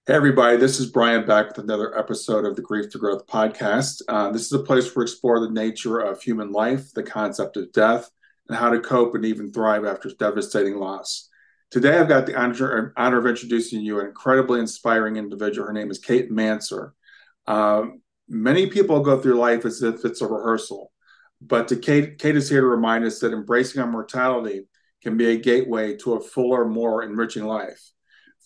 Hey everybody, this is Brian back with another episode of the Grief to Growth podcast. This is a place where we explore the nature of human life, the concept of death, and how to cope and even thrive after devastating loss. Today, I've got the honor of introducing you an incredibly inspiring individual. Her name is Kate Manser. Many people go through life as if it's a rehearsal, but Kate is here to remind us that embracing our mortality can be a gateway to a fuller, more enriching life.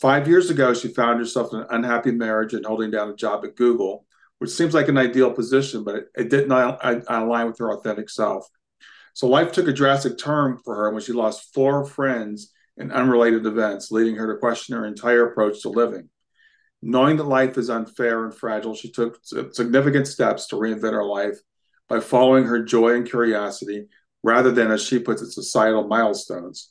5 years ago, she found herself in an unhappy marriage and holding down a job at Google, which seems like an ideal position, but it didn't align with her authentic self. So life took a drastic turn for her when she lost four friends in unrelated events, leading her to question her entire approach to living. Knowing that life is unfair and fragile, she took significant steps to reinvent her life by following her joy and curiosity rather than, as she puts it, societal milestones.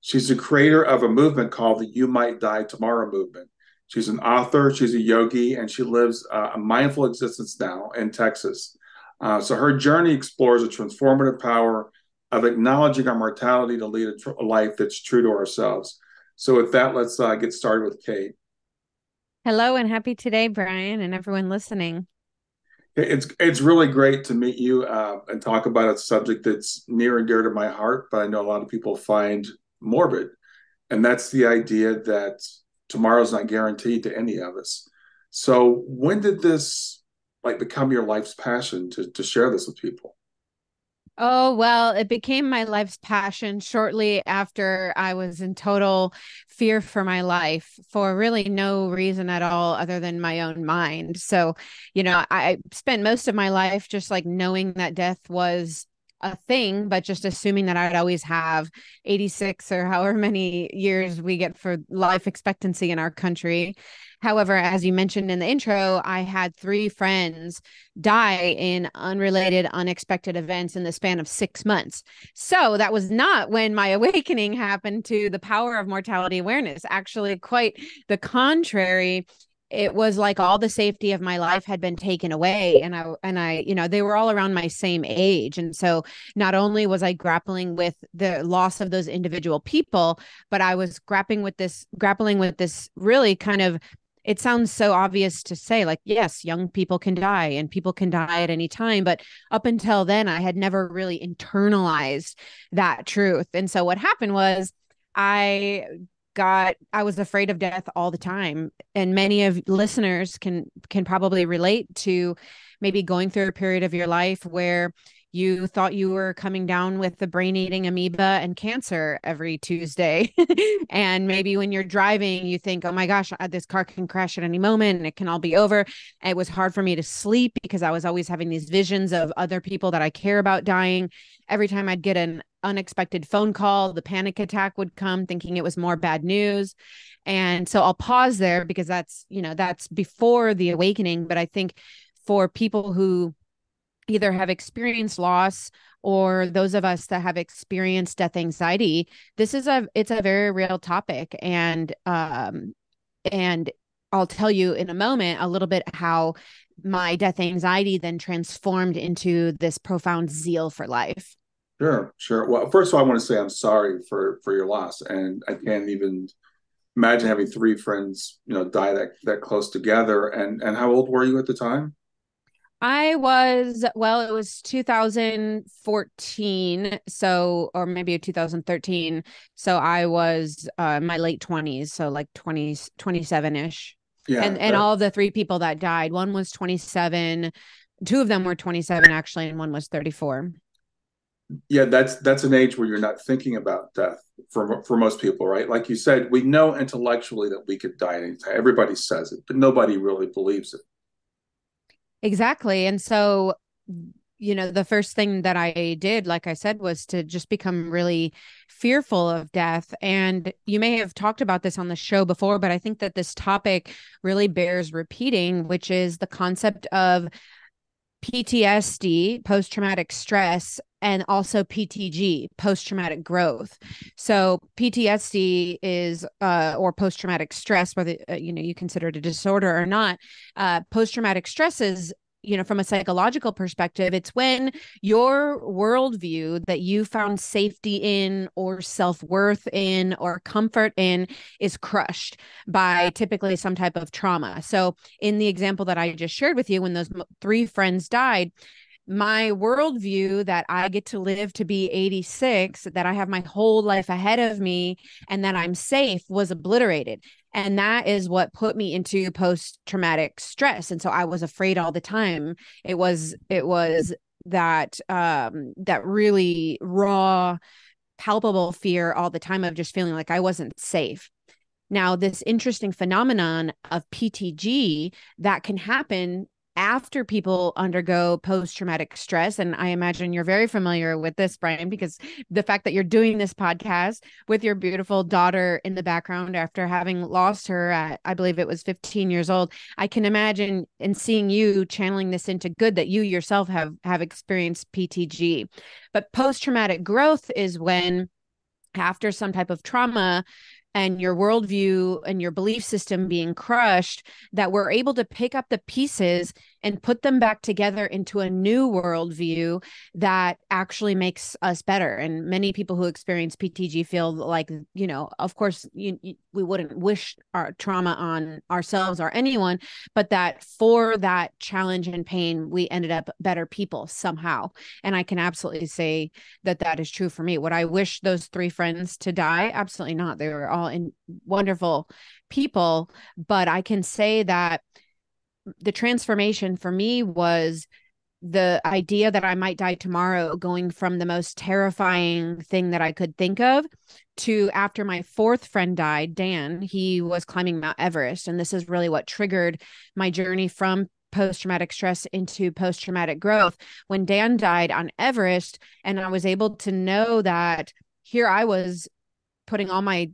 She's the creator of a movement called the You Might Die Tomorrow movement. She's an author, she's a yogi, and she lives a mindful existence now in Texas. So her journey explores the transformative power of acknowledging our mortality to lead a life that's true to ourselves. So with that, let's get started with Kate. Hello and happy today, Brian, and everyone listening. It's really great to meet you and talk about a subject that's near and dear to my heart, but I know a lot of people find morbid, and that's the idea that tomorrow's not guaranteed to any of us. So when did this become your life's passion to share this with people? Oh, well, it became my life's passion shortly after I was in total fear for my life for really no reason at all other than my own mind. So, I spent most of my life just like knowing that death was a thing, but just assuming that I'd always have 86 or however many years we get for life expectancy in our country. However, as you mentioned in the intro, I had three friends die in unrelated, unexpected events in the span of 6 months. So that was not when my awakening happened to the power of mortality awareness. Actually, quite the contrary. It was like all the safety of my life had been taken away, and I they were all around my same age. And so not only was I grappling with the loss of those individual people, but I was grappling with this really kind of, it sounds so obvious to say, like, yes, young people can die and people can die at any time. But up until then, I had never really internalized that truth. And so what happened was I I was afraid of death all the time. And many of listeners can probably relate to maybe going through a period of your life where you thought you were coming down with the brain eating amoeba and cancer every Tuesday. And maybe when you're driving, you think, oh my gosh, this car can crash at any moment and it can all be over. It was hard for me to sleep because I was always having these visions of other people that I care about dying. Every time I'd get an unexpected phone call, the panic attack would come, thinking it was more bad news. And so I'll pause there because that's before the awakening. But I think for people who either have experienced loss or those of us that have experienced death anxiety, it's a very real topic. And I'll tell you in a moment a little bit how my death anxiety then transformed into this profound zeal for life. Sure, sure. Well, first of all, I want to say I'm sorry for your loss, and I can't even imagine having three friends, die that close together. And how old were you at the time? It was 2014. So, or maybe 2013. So I was my late 20s. So like 20s, 27 ish. And, Yeah, and all of the three people that died, one was 27. Two of them were 27 actually, and one was 34. yeah, that's an age where you're not thinking about death for most people, right? Like you said, we know intellectually that we could die anytime. Everybody says it, but nobody really believes it. Exactly. And so, the first thing that I did, like I said, was to just become really fearful of death. And you may have talked about this on the show before, but I think that this topic really bears repeating, which is the concept of PTSD, post traumatic stress, and also PTG, post traumatic growth. So PTSD is, or post traumatic stress, whether you consider it a disorder or not. Post traumatic stress is from a psychological perspective, it's when your worldview that you found safety in or self-worth in or comfort in is crushed by typically some type of trauma. So in the example that I just shared with you, when those three friends died, my worldview that I get to live to be 86, that I have my whole life ahead of me, and that I'm safe was obliterated. And that is what put me into post-traumatic stress. And so I was afraid all the time. It was that really raw, palpable fear all the time of just feeling like I wasn't safe. Now, this interesting phenomenon of PTG that can happen after people undergo post-traumatic stress. And I imagine you're very familiar with this, Brian, because the fact that you're doing this podcast with your beautiful daughter in the background after having lost her at, I believe it was 15 years old, I can imagine and seeing you channeling this into good that you yourself have experienced PTG. But post-traumatic growth is when after some type of trauma and your worldview and your belief system being crushed, that we're able to pick up the pieces and put them back together into a new worldview that actually makes us better. And many people who experience PTG feel like, of course, we wouldn't wish our trauma on ourselves or anyone, but that for that challenge and pain, we ended up better people somehow. And I can absolutely say that that is true for me. Would I wish those three friends to die? Absolutely not. They were all wonderful people, but I can say that the transformation for me was the idea that I might die tomorrow, going from the most terrifying thing that I could think of to after my fourth friend died, Dan, he was climbing Mount Everest. And this is really what triggered my journey from post-traumatic stress into post-traumatic growth. When Dan died on Everest, and I was able to know that here I was putting all my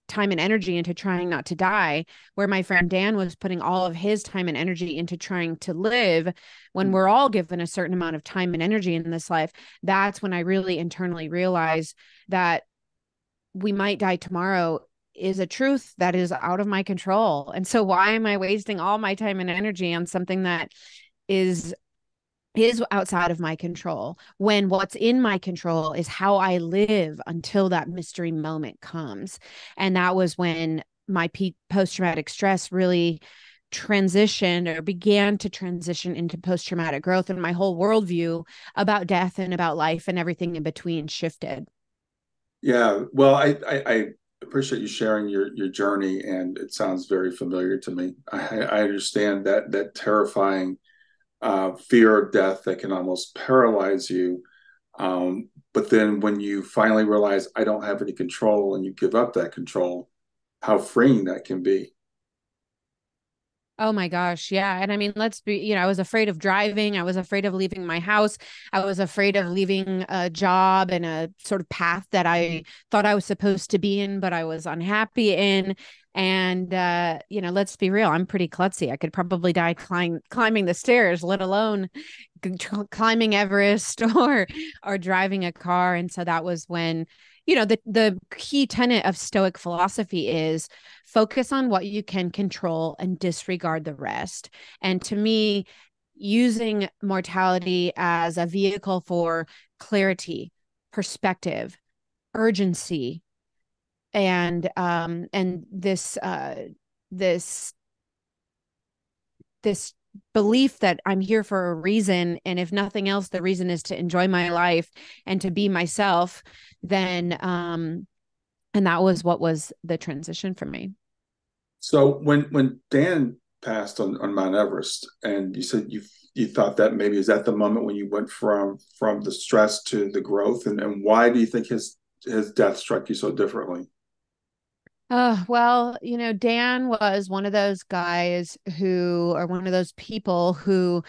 time and energy into trying not to die, where my friend Dan was putting all of his time and energy into trying to live. When we're all given a certain amount of time and energy in this life, that's when I really internally realized that we might die tomorrow is a truth that is out of my control. And so why am I wasting all my time and energy on something that is outside of my control, when what's in my control is how I live until that mystery moment comes. And that was when my post-traumatic stress really transitioned or began to transition into post-traumatic growth, and my whole worldview about death and about life and everything in between shifted. Yeah, well, I appreciate you sharing your journey, and it sounds very familiar to me. I understand that terrifying fear of death that can almost paralyze you. But then when you finally realize I don't have any control and you give up that control, how freeing that can be. Oh my gosh. Yeah. And I mean, let's be, I was afraid of driving. I was afraid of leaving my house. I was afraid of leaving a job and a sort of path that I thought I was supposed to be in, but I was unhappy in. And, let's be real. I'm pretty klutzy. I could probably die climbing the stairs, let alone climbing Everest or driving a car. And so that was when, the key tenet of Stoic philosophy is focus on what you can control and disregard the rest. And to me, using mortality as a vehicle for clarity, perspective, urgency, and this belief that I'm here for a reason, and if nothing else, the reason is to enjoy my life and to be myself, then and that was what was the transition for me. So when Dan passed on Mount Everest, and you said you thought that maybe is that the moment when you went from the stress to the growth, and why do you think his death struck you so differently? Well, Dan was one of those guys or one of those people who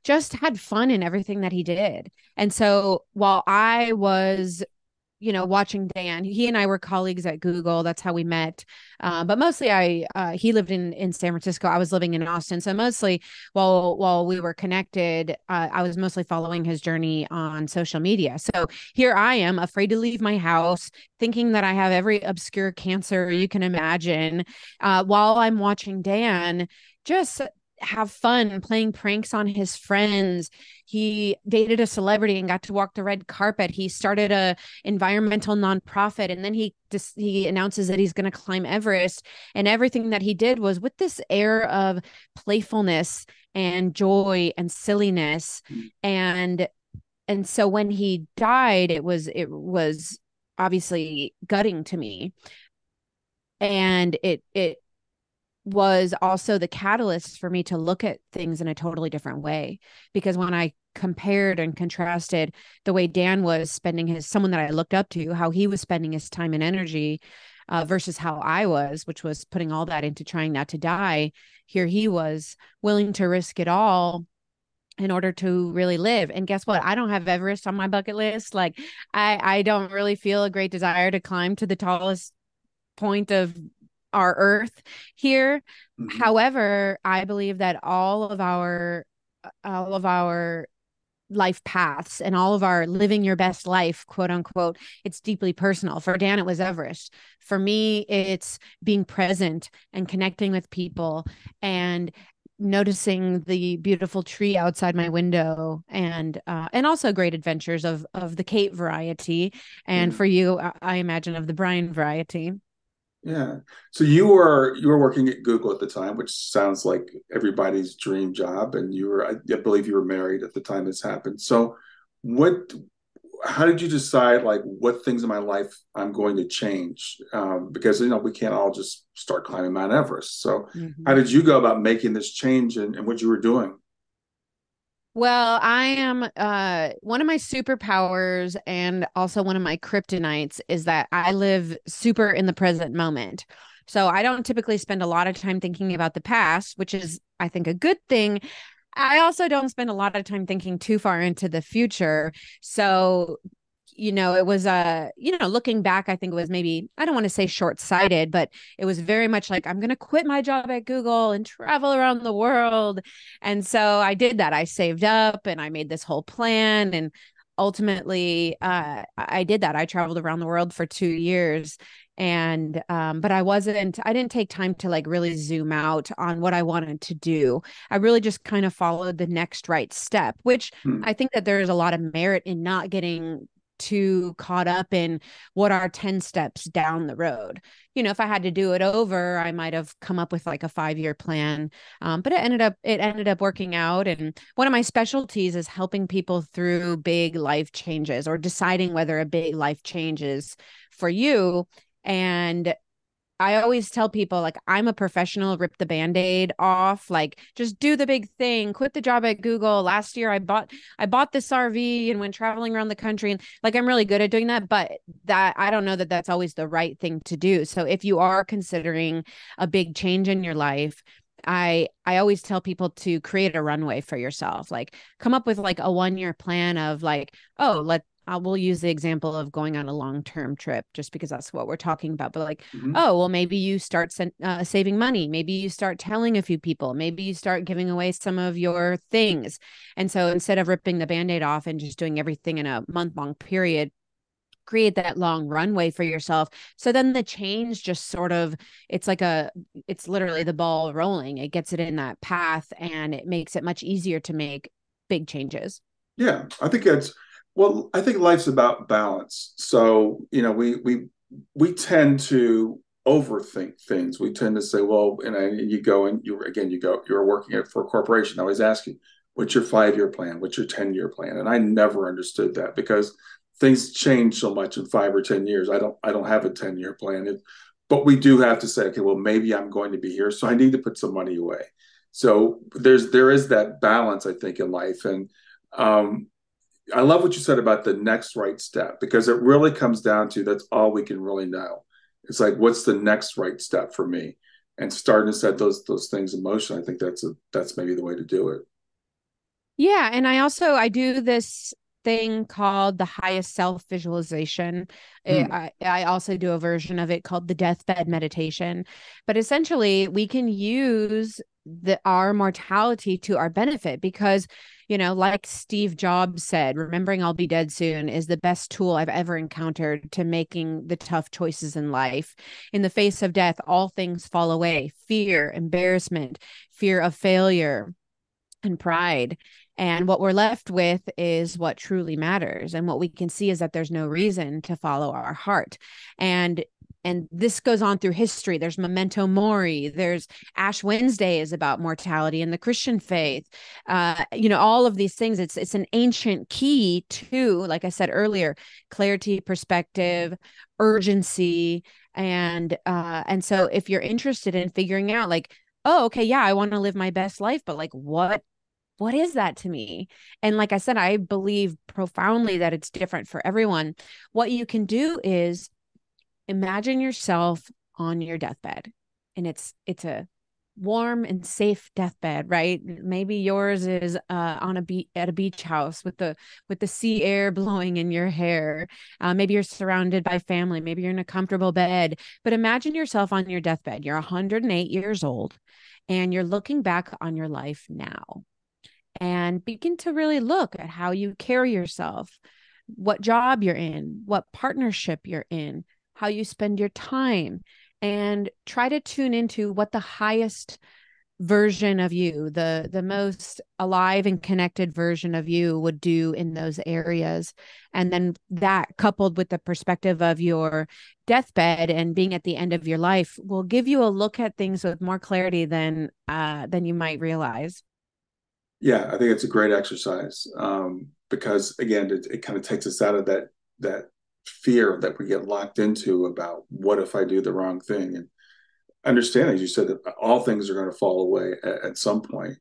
just had fun in everything that he did. And so while I was watching Dan. He and I were colleagues at Google. That's how we met. But mostly he lived in San Francisco. I was living in Austin. So mostly while we were connected, I was mostly following his journey on social media. So here I am, afraid to leave my house, thinking that I have every obscure cancer you can imagine, while I'm watching Dan just have fun playing pranks on his friends. He dated a celebrity and got to walk the red carpet. He started a environmental nonprofit, and then he announces that he's going to climb Everest. And everything that he did was with this air of playfulness and joy and silliness. And so when he died, it was obviously gutting to me. And it was also the catalyst for me to look at things in a totally different way. Because when I compared and contrasted the way Dan was spending someone that I looked up to, how he was spending his time and energy versus how I was, which was putting all that into trying not to die, here he was willing to risk it all in order to really live. And guess what? I don't have Everest on my bucket list. Like I don't really feel a great desire to climb to the tallest point of our earth here. Mm-hmm. However, I believe that all of our life paths and all of our living your best life, quote unquote, it's deeply personal. For Dan, it was Everest. For me, it's being present and connecting with people and noticing the beautiful tree outside my window, and also great adventures of the Kate variety, and Yeah. for you, I imagine of the Brian variety. Yeah. So you were working at Google at the time, which sounds like everybody's dream job, and I believe you were married at the time this happened. So what how did you decide like what things in my life I'm going to change? Because we can't all just start climbing Mount Everest. So how Mhm. did you go about making this change and what you were doing? Well, I am one of my superpowers and also one of my kryptonites is that I live super in the present moment. So I don't typically spend a lot of time thinking about the past, which is, I think, a good thing. I also don't spend a lot of time thinking too far into the future. So it was looking back, I think it was, maybe, I don't want to say short-sighted, but it was very much like, I'm going to quit my job at Google and travel around the world. And so I did that. I saved up and I made this whole plan, and ultimately I did that. I traveled around the world for 2 years. And but I didn't take time to like really zoom out on what I wanted to do. I really just kind of followed the next right step, which Hmm. I think that there is a lot of merit in not getting too caught up in what are 10 steps down the road. If I had to do it over, I might have come up with like a 5-year plan. But it ended up working out. And one of my specialties is helping people through big life changes, or deciding whether a big life change is for you. And I always tell people, like, I'm a professional, rip the band-aid off, like just do the big thing, quit the job at Google. Last year I bought this RV and went traveling around the country, and like I'm really good at doing that, but that I don't know that that's always the right thing to do. So if you are considering a big change in your life, I always tell people to create a runway for yourself. Like come up with like a 1-year plan of like, oh, we'll use the example of going on a long-term trip just because that's what we're talking about. But like, Hmm. oh, well, maybe you start saving money. Maybe you start telling a few people. Maybe you start giving away some of your things. And so instead of ripping the Band-Aid off and just doing everything in a month-long period, create that long runway for yourself. So then the change just sort of, it's literally the ball rolling. It gets it in that path, and it makes it much easier to make big changes. Yeah, I think life's about balance. So, we tend to overthink things. We tend to say, well, you go and you're working for a corporation. I always ask you, what's your 5-year plan? What's your 10-year plan? And I never understood that because things change so much in 5 or 10 years. I don't have a 10-year plan. But we do have to say, okay, well, maybe I'm going to be here, so I need to put some money away. So there is that balance, I think, in life. And um, I love what you said about the next right step because it really comes down to that's all we can really know. It's like, what's the next right step for me? And starting to set those things in motion. I think that's maybe the way to do it. Yeah, and I do this. thing called the highest self visualization. Hmm. I also do a version of it called the deathbed meditation. But essentially, we can use our mortality to our benefit because, like Steve Jobs said, remembering I'll be dead soon is the best tool I've ever encountered to making the tough choices in life. In the face of death, all things fall away: fear, embarrassment, fear of failure, and pride. And what we're left with is what truly matters. And what we can see is that there's no reason to follow our heart. And this goes on through history. There's Memento Mori. There's Ash Wednesday is about mortality in the Christian faith. All of these things. It's an ancient key to, like I said earlier, clarity, perspective, urgency, and so if you're interested in figuring out, like, oh, okay, yeah, I want to live my best life, but like, what is that to me? And like I said, I believe profoundly that it's different for everyone. What you can do is imagine yourself on your deathbed, and it's a warm and safe deathbed, right? Maybe yours is on at a beach house with the sea air blowing in your hair. Maybe you're surrounded by family. Maybe you're in a comfortable bed. But imagine yourself on your deathbed. You're 108 years old, and you're looking back on your life now, and begin to really look at how you carry yourself, what job you're in, what partnership you're in, how you spend your time, and try to tune into what the highest version of you, the most alive and connected version of you would do in those areas. And then that, coupled with the perspective of your deathbed and being at the end of your life, will give you a look at things with more clarity than you might realize. Yeah, I think it's a great exercise because again, it kind of takes us out of that fear that we get locked into about what if I do the wrong thing, and understanding, as you said, that all things are going to fall away at some point.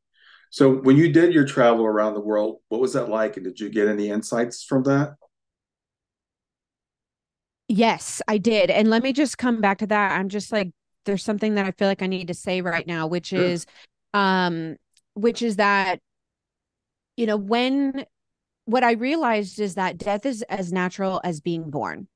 So, when you did your travel around the world, what was that like, and did you get any insights from that? Yes, I did. And let me just come back to that. I'm just like, there's something that I feel like I need to say right now, Sure. um, which is that, when what I realized is that death is as natural as being born,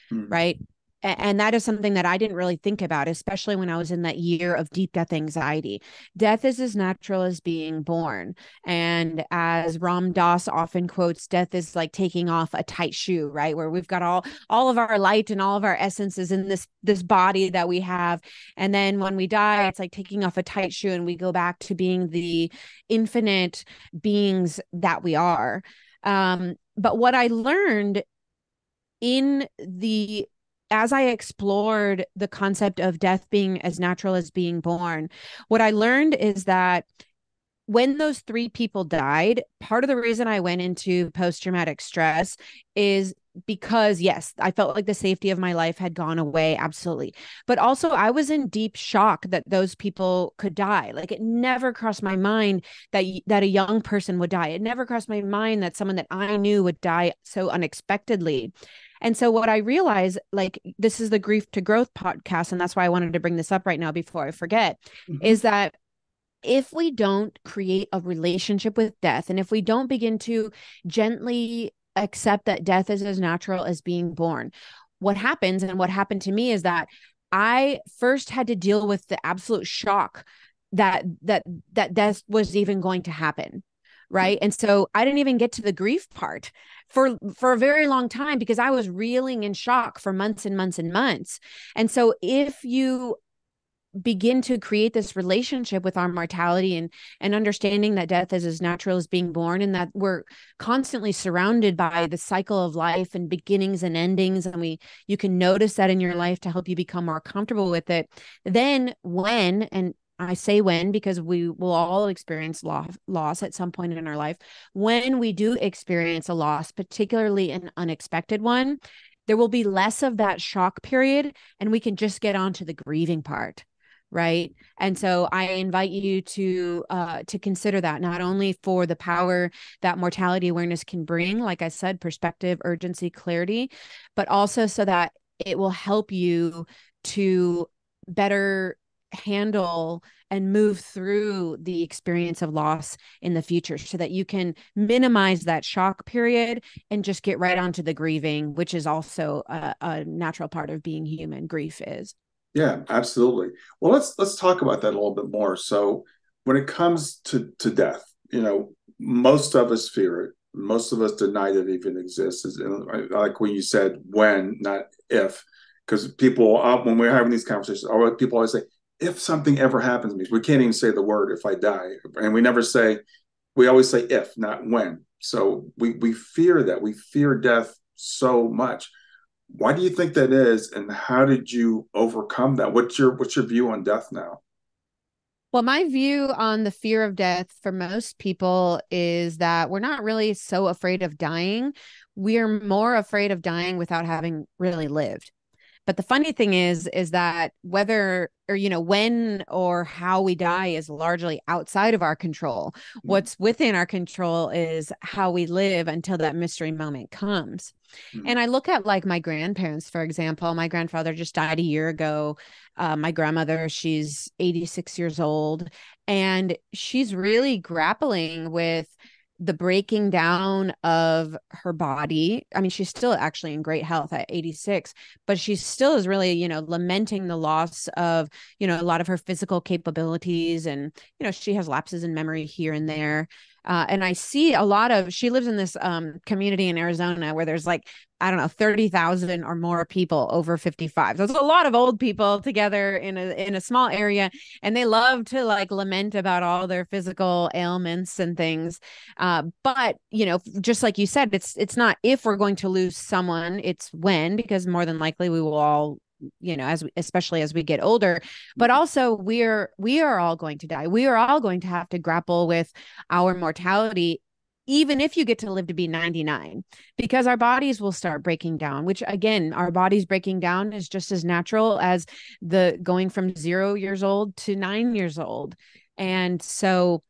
Hmm. right? And that is something that I didn't really think about, especially when I was in that year of deep death anxiety. Death is as natural as being born. And as Ram Dass often quotes, death is like taking off a tight shoe, right? Where we've got all of our light and all of our essences in this body that we have. And then when we die, it's like taking off a tight shoe and we go back to being the infinite beings that we are. But what I learned in the as I explored the concept of death being as natural as being born, what I learned is that when those three people died, part of the reason I went into post traumatic stress is because, yes, I felt like the safety of my life had gone away. Absolutely. But also, I was in deep shock that those people could die. Like, it never crossed my mind that a young person would die. It never crossed my mind that someone that I knew would die so unexpectedly. And so what I realized, like, this is the Grief to Growth podcast, and that's why I wanted to bring this up right now before I forget, Hmm. is that if we don't create a relationship with death, and if we don't begin to gently accept that death is as natural as being born, what happens, and what happened to me, is that I first had to deal with the absolute shock that death was even going to happen. Right. And so I didn't even get to the grief part for a very long time because I was reeling in shock for months and months and months. And so if you begin to create this relationship with our mortality and understanding that death is as natural as being born, and that we're constantly surrounded by the cycle of life and beginnings and endings, and you can notice that in your life to help you become more comfortable with it, then when, and I say when because we will all experience loss at some point in our life, when we do experience a loss, particularly an unexpected one, there will be less of that shock period, and we can just get on to the grieving part. Right. And so I invite you to consider that, not only for the power that mortality awareness can bring, like I said, perspective, urgency, clarity, but also so that it will help you to better handle and move through the experience of loss in the future so that you can minimize that shock period and just get right onto the grieving, which is also a natural part of being human. Grief is. Yeah, absolutely. Well, let's talk about that a little bit more. So, when it comes to death, most of us fear it. Most of us deny that it even exists. Like when you said when, not if, because people when we're having these conversations, people always say, "If something ever happens to me," we can't even say the word "if I die," and we never say. We always say "if," not "when." So we fear that. We fear death so much. Why do you think that is, and how did you overcome that? What's your view on death now? Well, my view on the fear of death for most people is that we're not really so afraid of dying. We're more afraid of dying without having really lived. But the funny thing is that whether or, when or how we die is largely outside of our control. What's within our control is how we live until that mystery moment comes. Mm-hmm. And I look at like my grandparents, for example. My grandfather just died a year ago. My grandmother, she's 86 years old, and she's really grappling with the breaking down of her body. I mean, she's still actually in great health at 86, but she still is really, lamenting the loss of, a lot of her physical capabilities. And, she has lapses in memory here and there. And I see she lives in this community in Arizona where there's like, I don't know, 30,000 or more people over 55. So it's a lot of old people together in a small area. And they love to like lament about all their physical ailments and things. But, just like you said, it's not if we're going to lose someone, it's when, because more than likely we will all especially as we get older, but also we are all going to die. We are all going to have to grapple with our mortality, even if you get to live to be 99, because our bodies will start breaking down, which again, our bodies breaking down is just as natural as the going from 0 years old to 9 years old. And so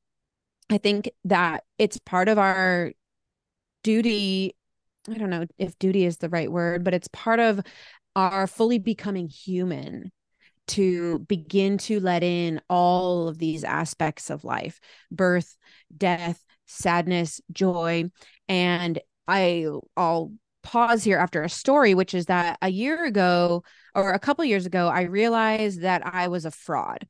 I think that it's part of our duty. I don't know if duty is the right word, but it's part of our fully becoming human to begin to let in all of these aspects of life: birth, death, sadness, joy. And I'll pause here after a story, which is that a year ago or a couple years ago, I realized that I was a fraud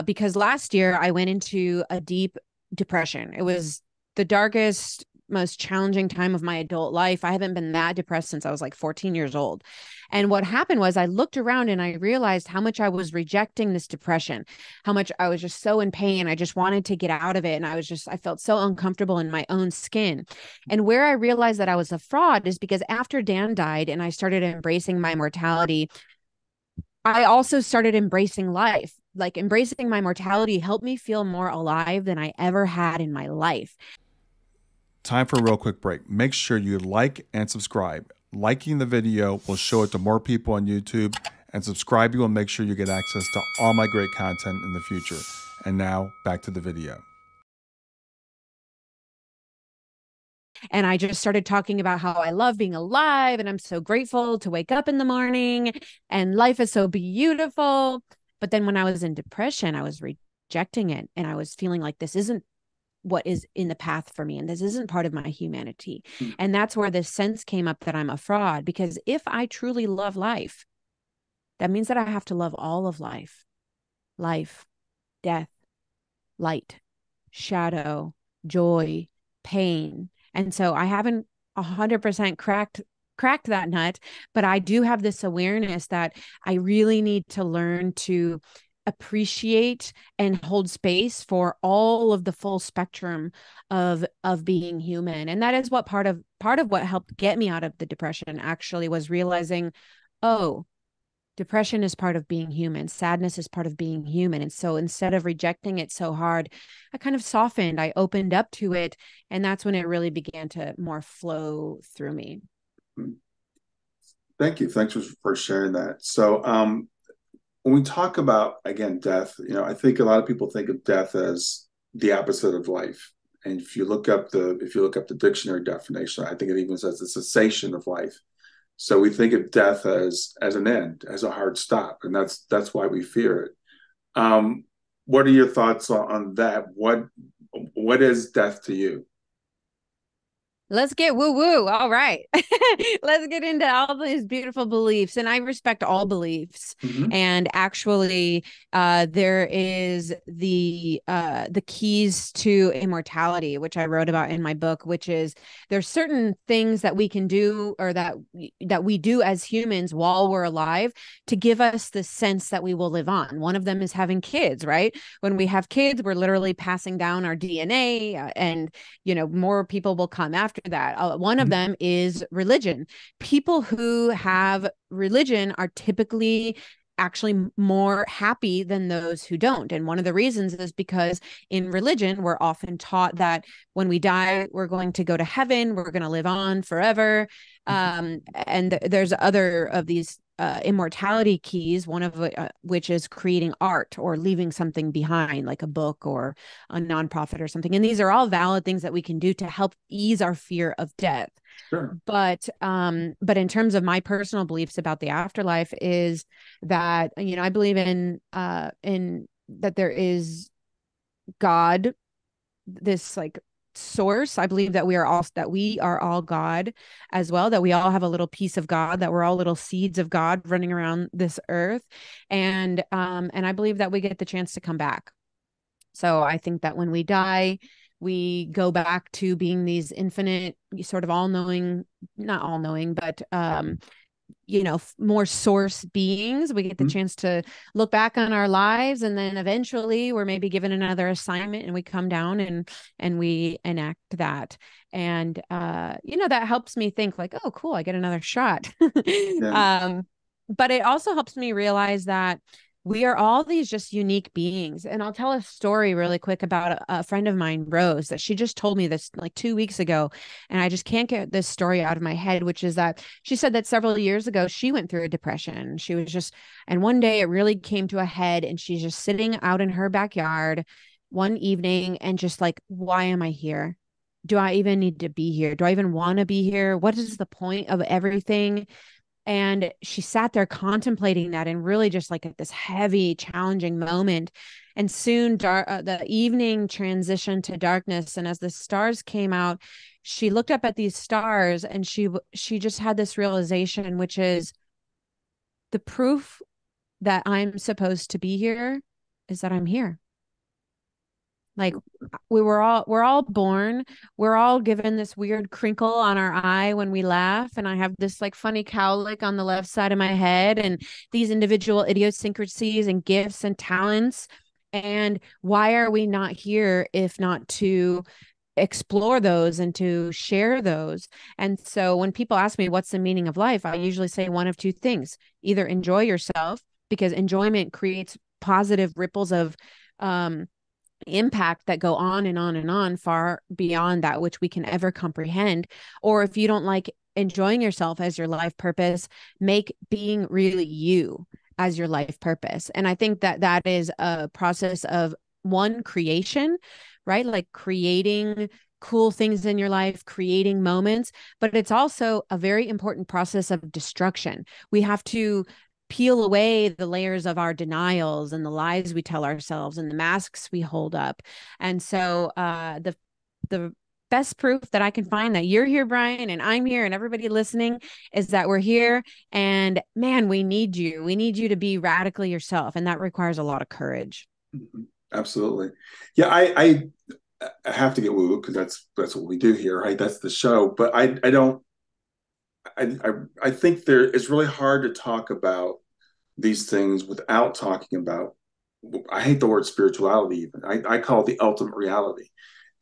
because last year I went into a deep depression. It was the darkest, most challenging time of my adult life. I haven't been that depressed since I was like 14 years old. And what happened was I looked around and I realized how much I was rejecting this depression, how much I was just so in pain. I just wanted to get out of it. And I felt so uncomfortable in my own skin. And where I realized that I was a fraud is because after Dan died and I started embracing my mortality, I also started embracing life. Like embracing my mortality helped me feel more alive than I ever had in my life. Time for a real quick break. Make sure you like and subscribe. Liking the video will show it to more people on YouTube, and subscribing will make sure you get access to all my great content in the future. And now back to the video. And I just started talking about how I love being alive and I'm so grateful to wake up in the morning and life is so beautiful. But then when I was in depression, I was rejecting it and I was feeling like this isn't what is in the path for me. And this isn't part of my humanity. And that's where this sense came up that I'm a fraud, because if I truly love life, that means that I have to love all of life: life, death, light, shadow, joy, pain. And so I haven't 100% cracked that nut, but I do have this awareness that I really need to learn to appreciate and hold space for all of the full spectrum of being human. And that is what part of what helped get me out of the depression actually was realizing, oh, depression is part of being human. Sadness is part of being human. And so instead of rejecting it so hard, I kind of softened, I opened up to it. And that's when it really began to more flow through me. Thank you. Thanks for sharing that. So, when we talk about, again, death, I think a lot of people think of death as the opposite of life. And if you look up the dictionary definition, I think it even says the cessation of life. So we think of death as an end, as a hard stop, and that's why we fear it. Um, what are your thoughts on that? What is death to you? Let's get woo woo. All right. Let's get into all these beautiful beliefs. And I respect all beliefs. Mm-hmm. And actually, there is the keys to immortality, which I wrote about in my book, which is there's certain things that we can do or that we do as humans while we're alive to give us the sense that we will live on. One of them is having kids, right? When we have kids, we're literally passing down our DNA and more people will come after that. One of them is religion. People who have religion are typically actually more happy than those who don't. And one of the reasons is because in religion, we're often taught that when we die, we're going to go to heaven, we're going to live on forever. And there's other of these immortality keys, one of which is creating art or leaving something behind, like a book or a nonprofit or something. And these are all valid things that we can do to help ease our fear of death. Sure. But in terms of my personal beliefs about the afterlife is that, I believe in that there is God, this like source. I believe that we are all God as well, that we all have a little piece of God, that we're all little seeds of God running around this earth. And I believe that we get the chance to come back. So I think that when we die, we go back to being these infinite, sort of all-knowing, not all-knowing, but more source beings. We get the chance to look back on our lives, and then eventually we're maybe given another assignment and we come down and we enact that. And that helps me think like, oh cool, I get another shot. Yeah. But it also helps me realize that we are all these just unique beings. And I'll tell a story really quick about a friend of mine, Rose, that she just told me this like 2 weeks ago. And I just can't get this story out of my head, which is that she said that several years ago, she went through a depression. And one day it really came to a head, and she's just sitting out in her backyard one evening and just like, why am I here? Do I even need to be here? Do I even want to be here? What is the point of everything? And she sat there contemplating that and really just like at this heavy, challenging moment. And soon the evening transitioned to darkness. And as the stars came out, she looked up at these stars and she just had this realization, which is the proof that I'm supposed to be here is that I'm here. Like we're all born, we're all given this weird crinkle on our eye when we laugh, and I have this like funny cowlick on the left side of my head, and these individual idiosyncrasies and gifts and talents. And why are we not here if not to explore those and to share those? And so when people ask me what's the meaning of life, I usually say one of two things: either enjoy yourself, because enjoyment creates positive ripples of impact that go on and on and on, far beyond that which we can ever comprehend. Or if you don't like enjoying yourself as your life purpose, make being really you as your life purpose. And I think that that is a process of one, creation, right? Like creating cool things in your life, creating moments, but it's also a very important process of destruction. We have to peel away the layers of our denials and the lies we tell ourselves and the masks we hold up. And so the best proof that I can find that you're here, Brian, and I'm here, and everybody listening, is that we're here. And man, we need you. We need you to be radically yourself. And that requires a lot of courage. Absolutely. Yeah, I have to get woo because that's what we do here, right? That's the show. But I don't I think it's really hard to talk about these things without talking about, I hate the word spirituality even. I call it the ultimate reality.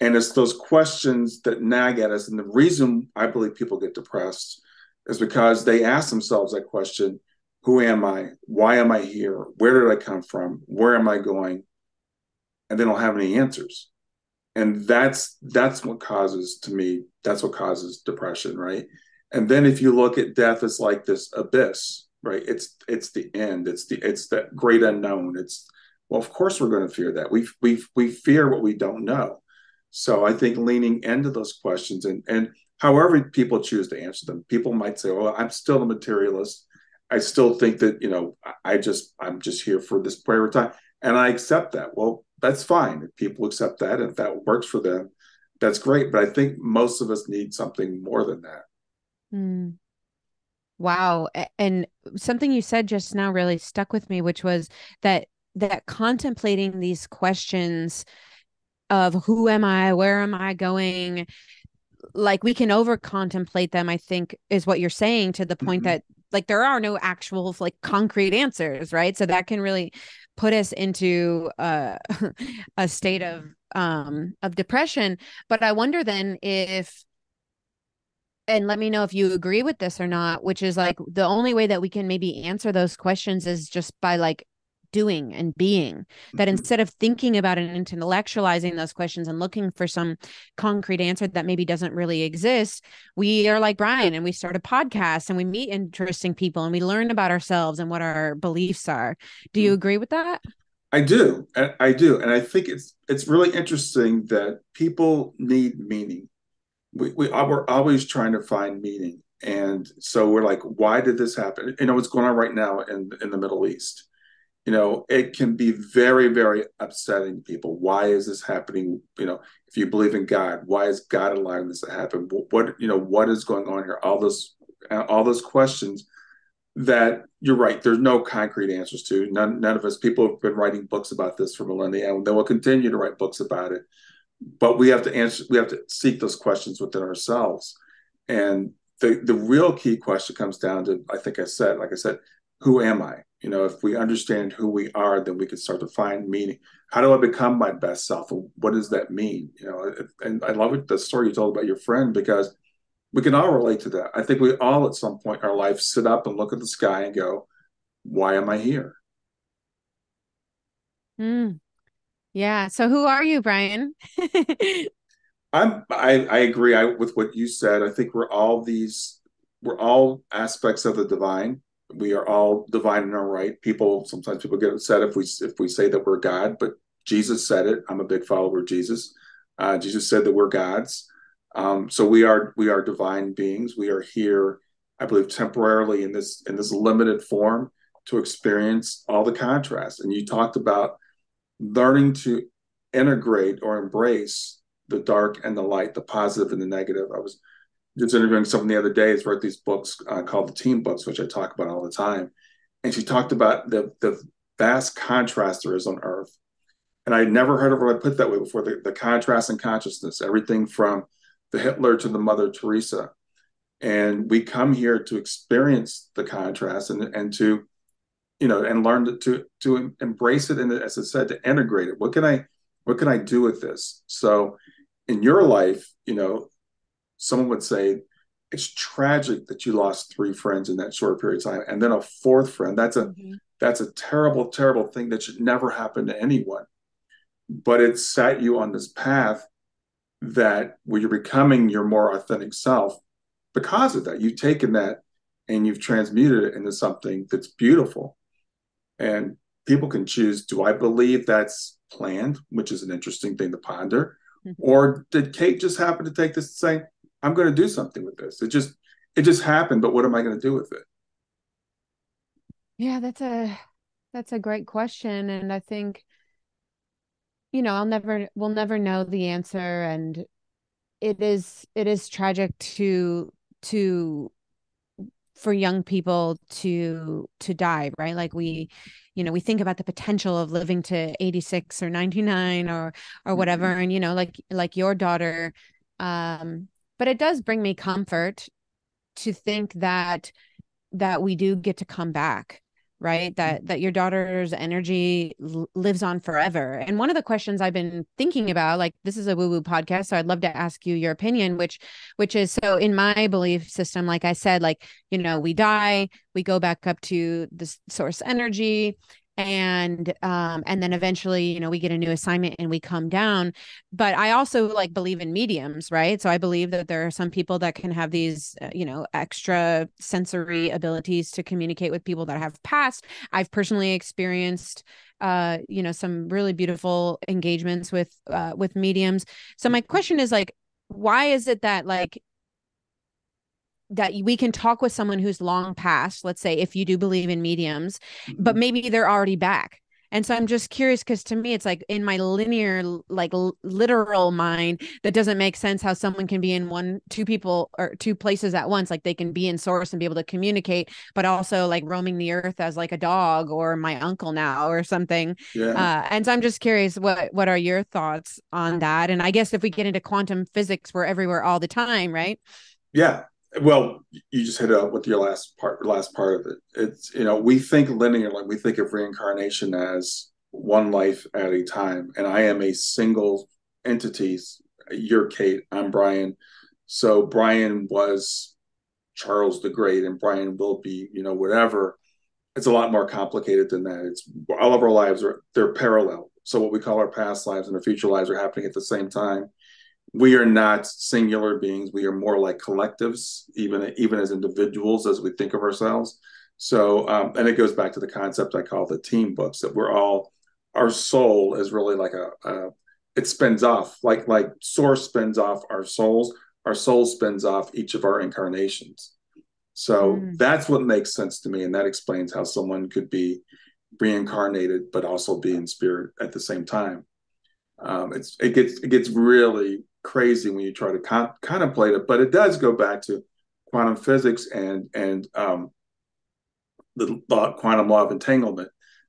And it's those questions that nag at us. And the reason I believe people get depressed is because they ask themselves that question: who am I? Why am I here? Where did I come from? Where am I going? And they don't have any answers. And that's what causes, to me, that's what causes depression, right? And then if you look at death as like this abyss, right? It's the end. It's that great unknown. It's, well, of course we're going to fear that. We fear what we don't know. So I think leaning into those questions, and however people choose to answer them, people might say, "Oh, I'm still a materialist. I still think that I'm just here for this prayer time." And I accept that. Well, that's fine. If people accept that, and if that works for them, that's great. But I think most of us need something more than that. Mm. Wow. And something you said just now really stuck with me, which was that contemplating these questions of who am I, where am I going, like we can over contemplate them, I think is what you're saying, to the point Mm-hmm. that like there are no actual like concrete answers, right? So that can really put us into a state of depression. But I wonder then if, and let me know if you agree with this or not, which is like the only way that we can maybe answer those questions is just by like doing and being, that Mm-hmm. instead of thinking about and intellectualizing those questions and looking for some concrete answer that maybe doesn't really exist, we are like Brian and we start a podcast and we meet interesting people and we learn about ourselves and what our beliefs are. Do you agree with that? I do. I do. And I think it's really interesting that people need meaning. We're always trying to find meaning. And so we're like, why did this happen? You know, what's going on right now in the Middle East. You know, it can be very, very upsetting to people. Why is this happening? You know, if you believe in God, why is God allowing this to happen? What is going on here? All those questions that you're right. There's no concrete answers to. None of us. People have been writing books about this for millennia, and they will continue to write books about it. But we have to answer. We have to seek those questions within ourselves. And the real key question comes down to, I think like I said, who am I? You know, if we understand who we are, then we can start to find meaning. How do I become my best self? What does that mean? You know, and I love the story you told about your friend, because we can all relate to that. I think we all at some point in our life sit up and look at the sky and go, why am I here? Mm, yeah. So who are you, Brian? I agree with what you said. I think we're all aspects of the divine. We are all divine in our right. Sometimes people get upset if we say that we're God, but Jesus said it. I'm a big follower of Jesus. Jesus said that we're gods. So we are divine beings. We are here, I believe, temporarily in this limited form to experience all the contrast. And you talked about learning to integrate or embrace the dark and the light, the positive and the negative. I was just interviewing someone the other day who's wrote these books called the Team Books, which I talk about all the time. And she talked about the vast contrast there is on Earth. And I'd never heard of it put that way before, the contrast in consciousness, everything from the Hitler to the Mother Teresa. And we come here to experience the contrast and to, you know, and learn to embrace it, and as I said, to integrate it. What can I do with this? So in your life, you know, someone would say it's tragic that you lost three friends in that short period of time, and then a fourth friend. That's a terrible, terrible thing that should never happen to anyone. But it set you on this path that where you're becoming your more authentic self because of that. You've taken that and you've transmuted it into something that's beautiful. And people can choose, do I believe that's planned, which is an interesting thing to ponder? Or did Kate just happen to take this and say, I'm going to do something with this? It just happened, but what am I going to do with it? Yeah, that's a great question. And I think, you know, we'll never know the answer. And it is tragic to for young people to die, right? Like we, you know, we think about the potential of living to 86 or 99 or whatever. Mm-hmm. And, you know, like your daughter, but it does bring me comfort to think that we do get to come back, right? That your daughter's energy lives on forever. And one of the questions I've been thinking about, like this is a woo-woo podcast, so I'd love to ask you your opinion, which is, so in my belief system, like I said, like, you know, we die, we go back up to the source energy, and then eventually, you know, we get a new assignment and we come down. But I also like believe in mediums, right? So I believe that there are some people that can have these you know, extra sensory abilities to communicate with people that have passed. I've personally experienced you know, some really beautiful engagements with mediums. So my question is like, why is it that like that we can talk with someone who's long passed, let's say, if you do believe in mediums, but Mm-hmm. maybe they're already back. And so I'm just curious, because to me, it's like in my linear, like literal mind, that doesn't make sense how someone can be in two people or two places at once. Like they can be in source and be able to communicate, but also like roaming the earth as like a dog or my uncle now or something. Yeah. And so I'm just curious, what are your thoughts on that? And I guess if we get into quantum physics, we're everywhere all the time, right? Yeah. Well, you just hit it up with your last part of it. It's, we think linearly, we think of reincarnation as one life at a time. And I am a single entity. You're Kate, I'm Brian. So Brian was Charles the Great, and Brian will be, whatever. It's a lot more complicated than that. It's all of our lives they're parallel. So what we call our past lives and our future lives are happening at the same time. We are not singular beings. We are more like collectives, even as individuals, as we think of ourselves. So, and it goes back to the concept I call the team books, that our soul is really like it spins off, like source spins off our souls. Our soul spins off each of our incarnations. So that's what makes sense to me, and that explains how someone could be reincarnated but also be in spirit at the same time. It gets really crazy when you try to contemplate it, but it does go back to quantum physics and the quantum law of entanglement,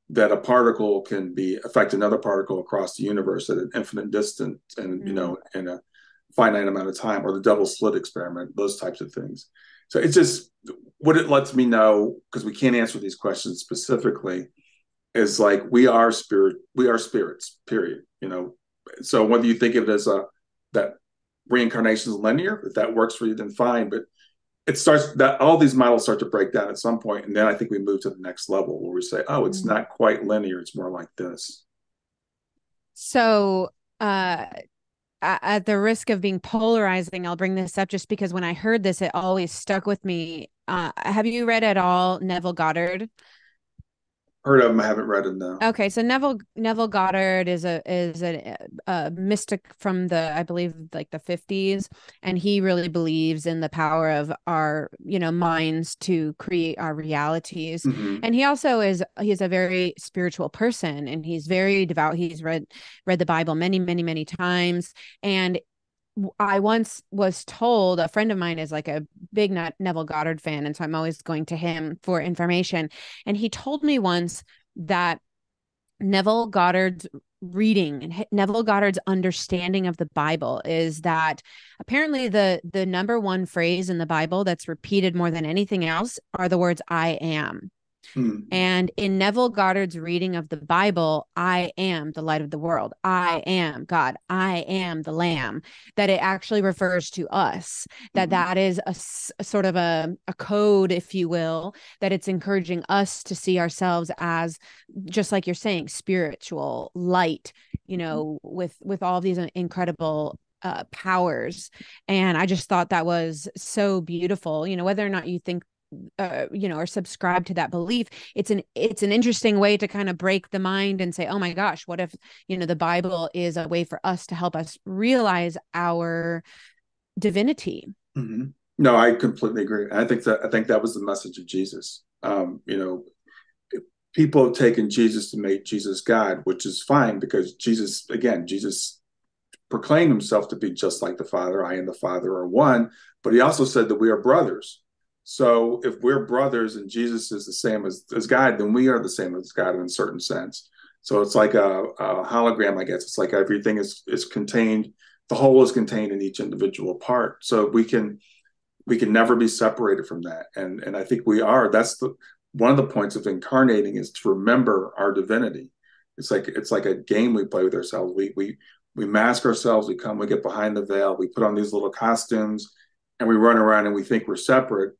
that a particle can affect another particle across the universe at an infinite distance, and in a finite amount of time, or the double slit experiment, those types of things. So it's just what it lets me know, because we can't answer these questions specifically, is like we are spirits, period. So whether you think of it as that reincarnation is linear, if that works for you, then fine. But it starts that all these models start to break down at some point, and then I think we move to the next level where we say, oh, it's not quite linear, it's more like this. So at the risk of being polarizing, I'll bring this up just because when I heard this, it always stuck with me. Have you read at all Neville Goddard? Heard of him, I haven't read him though. Okay, so Neville Goddard is a mystic from I believe like the 50s, and he really believes in the power of our minds to create our realities. Mm-hmm. And he's a very spiritual person, and he's very devout. He's read the Bible many, many, many times. And I once was told, a friend of mine is like a big Neville Goddard fan, and so I'm always going to him for information. And he told me once that Neville Goddard's reading and Neville Goddard's understanding of the Bible is that apparently the number one phrase in the Bible that's repeated more than anything else are the words "I am." And in Neville Goddard's reading of the Bible, I am the light of the world. I am God. I am the Lamb. That it actually refers to us, that is a sort of a code, if you will, that it's encouraging us to see ourselves as, just like you're saying, spiritual, light, with all these incredible powers. And I just thought that was so beautiful, whether or not you think or subscribe to that belief, it's an interesting way to kind of break the mind and say, oh my gosh, what if the Bible is a way for us to help us realize our divinity. No, I completely agree. I think that was the message of Jesus. People have taken Jesus to make Jesus God, which is fine, because Jesus proclaimed himself to be just like the Father. I and the Father are one, but he also said that we are brothers. So if we're brothers and Jesus is the same as God, then we are the same as God in a certain sense. So it's like a hologram, I guess. It's like everything is contained. The whole is contained in each individual part. So we can never be separated from that. And I think we are. That's one of the points of incarnating, is to remember our divinity. It's like a game we play with ourselves. We mask ourselves. We get behind the veil. We put on these little costumes, and we run around and we think we're separate.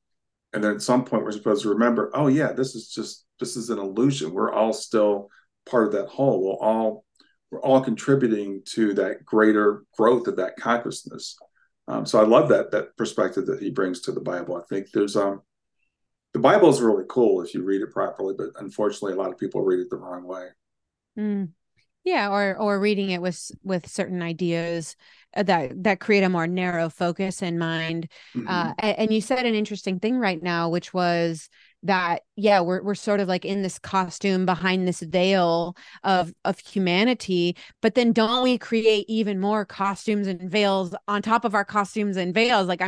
And then at some point, we're supposed to remember, oh yeah, this is an illusion. We're all still part of that whole. We're all contributing to that greater growth of that consciousness. So I love that perspective that he brings to the Bible. I think the Bible is really cool if you read it properly, but unfortunately, a lot of people read it the wrong way. Yeah, or reading it with certain ideas that create a more narrow focus in mind. And you said an interesting thing right now, which was that, yeah, we're sort of like in this costume behind this veil of humanity, but then don't we create even more costumes and veils on top of our costumes and veils? Like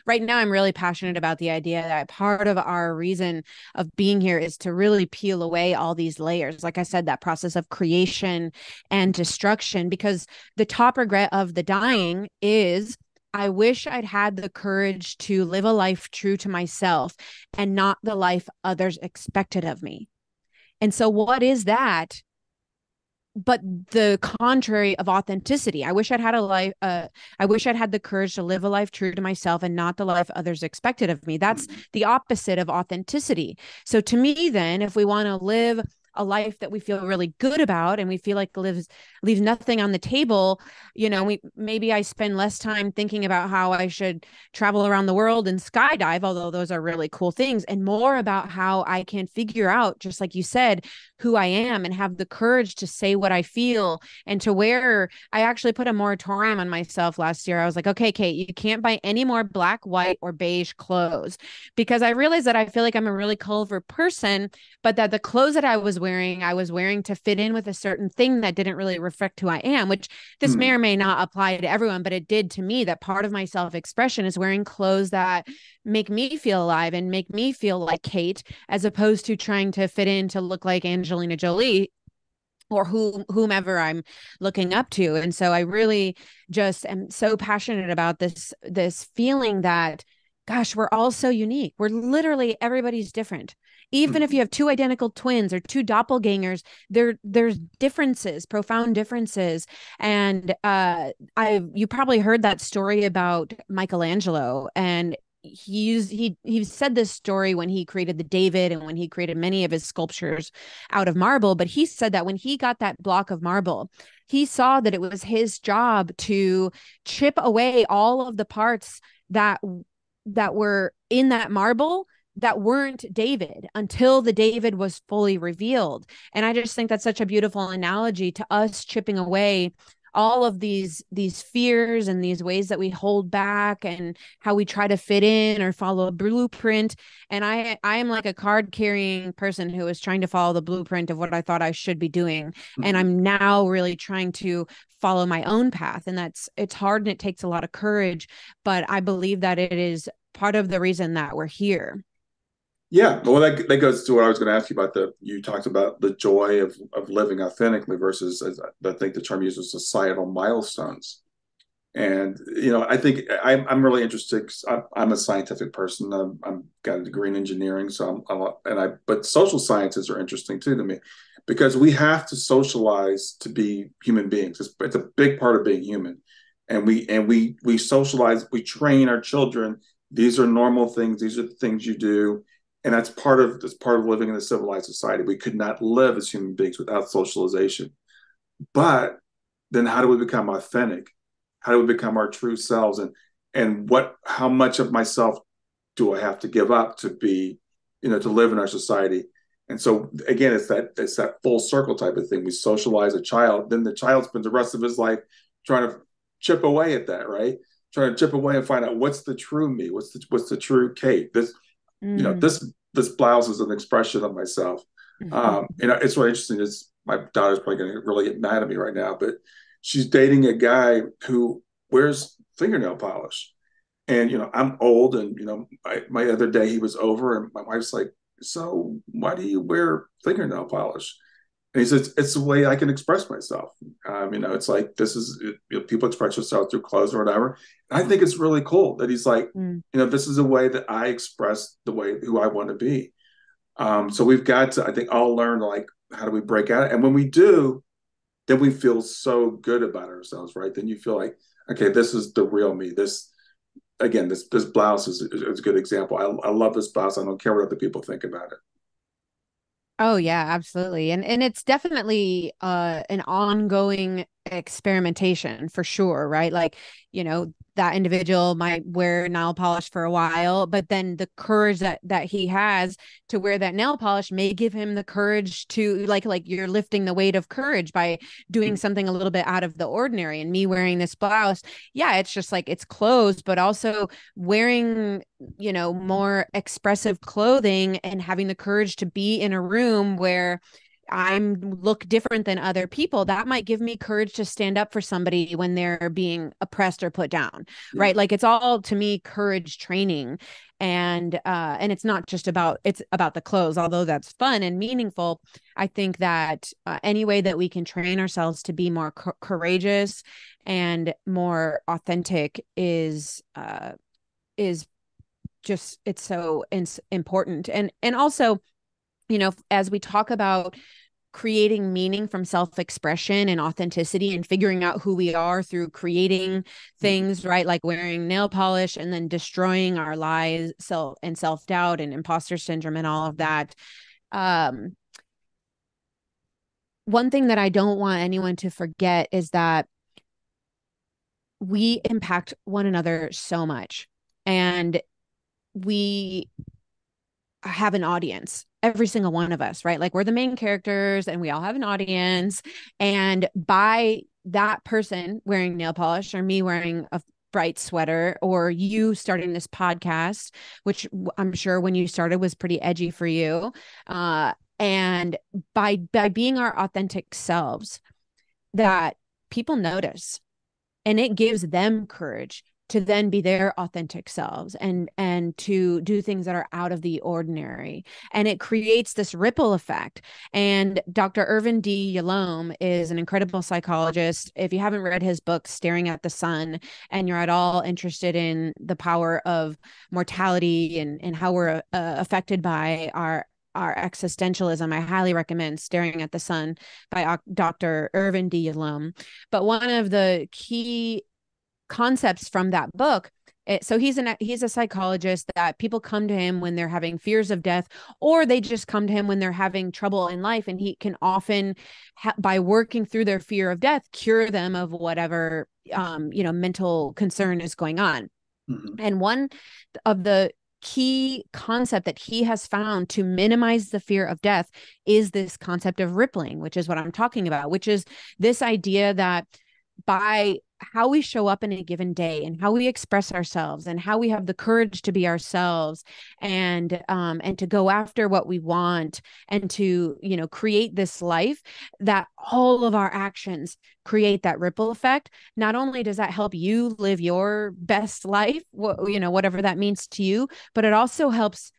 right now, I'm really passionate about the idea that part of our reason of being here is to really peel away all these layers. Like I said, that process of creation and destruction, because the top regret of the dying is, I wish I'd had the courage to live a life true to myself and not the life others expected of me. And so, what is that but the contrary of authenticity? I wish I'd had a life. I wish I'd had the courage to live a life true to myself and not the life others expected of me. That's the opposite of authenticity. So to me, then, if we want to live a life that we feel really good about and we feel like leaves nothing on the table, maybe I spend less time thinking about how I should travel around the world and skydive, although those are really cool things, and more about how I can figure out, just like you said, who I am and have the courage to say what I feel, and to wear. I actually put a moratorium on myself last year. I was like, okay, Kate, you can't buy any more black, white, or beige clothes, because I realized that I feel like I'm a really colorful person, but that the clothes that I was wearing to fit in with a certain thing that didn't really reflect who I am, which this may or may not apply to everyone, but it did to me. That part of my self-expression is wearing clothes that make me feel alive and make me feel like Kate, as opposed to trying to fit in to look like Angelina Jolie or whomever I'm looking up to. And so I really just am so passionate about this feeling that, gosh, we're all so unique. We're literally, everybody's different. Even if you have two identical twins or two doppelgangers, there's differences, profound differences. And you probably heard that story about Michelangelo, and he said this story when he created the David and when he created many of his sculptures out of marble. But he said that when he got that block of marble, he saw that it was his job to chip away all of the parts that were in that marble that weren't David, until the David was fully revealed. And I just think that's such a beautiful analogy to us chipping away all of these fears and these ways that we hold back and how we try to fit in or follow a blueprint. And I am like a card carrying person who is trying to follow the blueprint of what I thought I should be doing. And I'm now really trying to follow my own path. And it's hard and it takes a lot of courage, but I believe that it is part of the reason that we're here. Yeah, well, that goes to what I was going to ask you about. You talked about the joy of living authentically versus, as I think the term uses, societal milestones. And I think I'm really interested because I'm a scientific person. I'm got a degree in engineering, so but social sciences are interesting too to me, because we have to socialize to be human beings. It's a big part of being human, and we socialize. We train our children. These are normal things. These are the things you do. And that's part of living in a civilized society. We could not live as human beings without socialization. But then how do we become authentic? How do we become our true selves? And how much of myself do I have to give up to be, to live in our society? And so again, it's that full circle type of thing. We socialize a child, then the child spends the rest of his life trying to chip away at that, right? Trying to chip away and find out what's the true me, what's the true Kate. This blouse is an expression of myself. It's really interesting. My daughter's probably going to really get mad at me right now, but she's dating a guy who wears fingernail polish. And I'm old, and my other day he was over, and my wife's like, "So why do you wear fingernail polish?" And he says, "It's the way I can express myself. It's like people express themselves through clothes or whatever." And I think it's really cool that he's like, this is a way that I express the way who I want to be. So we've got to, I think, all learn, like, how do we break out? And when we do, then we feel so good about ourselves, right? Then you feel like, okay, this is the real me. This blouse is a good example. I love this blouse. I don't care what other people think about it. Oh yeah, absolutely. And it's definitely an ongoing experimentation for sure, right? Like, that individual might wear nail polish for a while, but then the courage that he has to wear that nail polish may give him the courage to like you're lifting the weight of courage by doing something a little bit out of the ordinary. And me wearing this blouse, yeah, it's just like it's clothes, but also wearing, more expressive clothing and having the courage to be in a room where I'm look different than other people, that might give me courage to stand up for somebody when they're being oppressed or put down. Yeah. Right. Like it's all, to me, courage training. And it's not just it's about the clothes, although that's fun and meaningful. I think that any way that we can train ourselves to be more courageous and more authentic is just, it's so important. And also, as we talk about creating meaning from self-expression and authenticity and figuring out who we are through creating things, right? Like wearing nail polish and then destroying our lies, self-doubt and imposter syndrome and all of that. One thing that I don't want anyone to forget is that we impact one another so much, and we have an audience, every single one of us, right? Like we're the main characters and we all have an audience. And by that person wearing nail polish, or me wearing a bright sweater, or you starting this podcast, which I'm sure when you started was pretty edgy for you. And by being our authentic selves, that people notice, and it gives them courage to then be their authentic selves and to do things that are out of the ordinary. And it creates this ripple effect. And Dr. Irvin D. Yalom is an incredible psychologist. If you haven't read his book, Staring at the Sun, and you're at all interested in the power of mortality and how we're affected by our existentialism, I highly recommend Staring at the Sun by Dr. Irvin D. Yalom. But one of the key concepts from that book, so he's a psychologist that people come to him when they're having fears of death, or they just come to him when they're having trouble in life, and he can often by working through their fear of death, cure them of whatever mental concern is going on. Mm-hmm. And one of the key concept that he has found to minimize the fear of death is this concept of rippling, which is what I'm talking about, which is this idea that by how we show up in a given day and how we express ourselves and how we have the courage to be ourselves and to go after what we want and to, create this life, that all of our actions create that ripple effect. Not only does that help you live your best life, whatever that means to you, but it also helps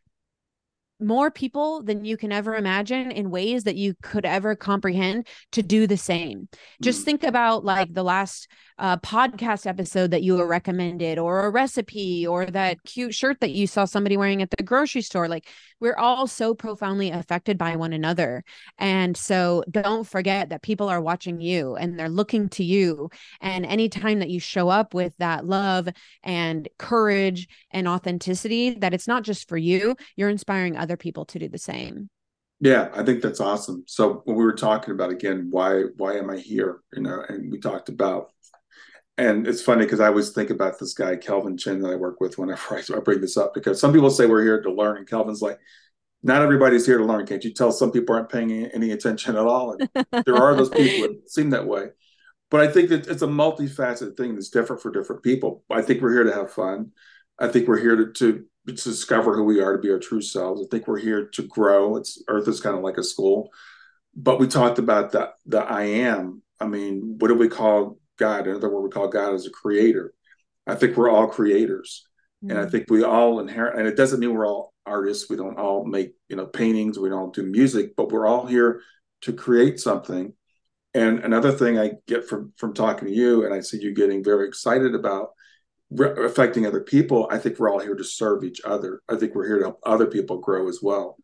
more people than you can ever imagine in ways that you could ever comprehend to do the same. Just think about like the last podcast episode that you were recommended, or a recipe, or that cute shirt that you saw somebody wearing at the grocery store. Like we're all so profoundly affected by one another. And so don't forget that people are watching you and they're looking to you. And anytime that you show up with that love and courage and authenticity, that it's not just for you, you're inspiring other people to do the same. Yeah, I think that's awesome. So when we were talking about, again, why am I here? And we talked about, and it's funny because I always think about this guy, Kelvin Chin, that I work with whenever I bring this up, because some people say we're here to learn, and Kelvin's like, not everybody's here to learn. Can't you tell some people aren't paying any attention at all? And there are those people that seem that way. But I think that it's a multifaceted thing that's different for different people. I think we're here to have fun. I think we're here to discover who we are, to be our true selves. I think we're here to grow. Earth is kind of like a school. But we talked about the I am. I mean, what do we call God? Another word we call God is a creator. I think we're all creators. And I think we all inherit, and it doesn't mean we're all artists. We don't all make, paintings. We don't do music, but we're all here to create something. And another thing I get from talking to you, and I see you getting very excited about affecting other people, I think we're all here to serve each other. I think we're here to help other people grow as well.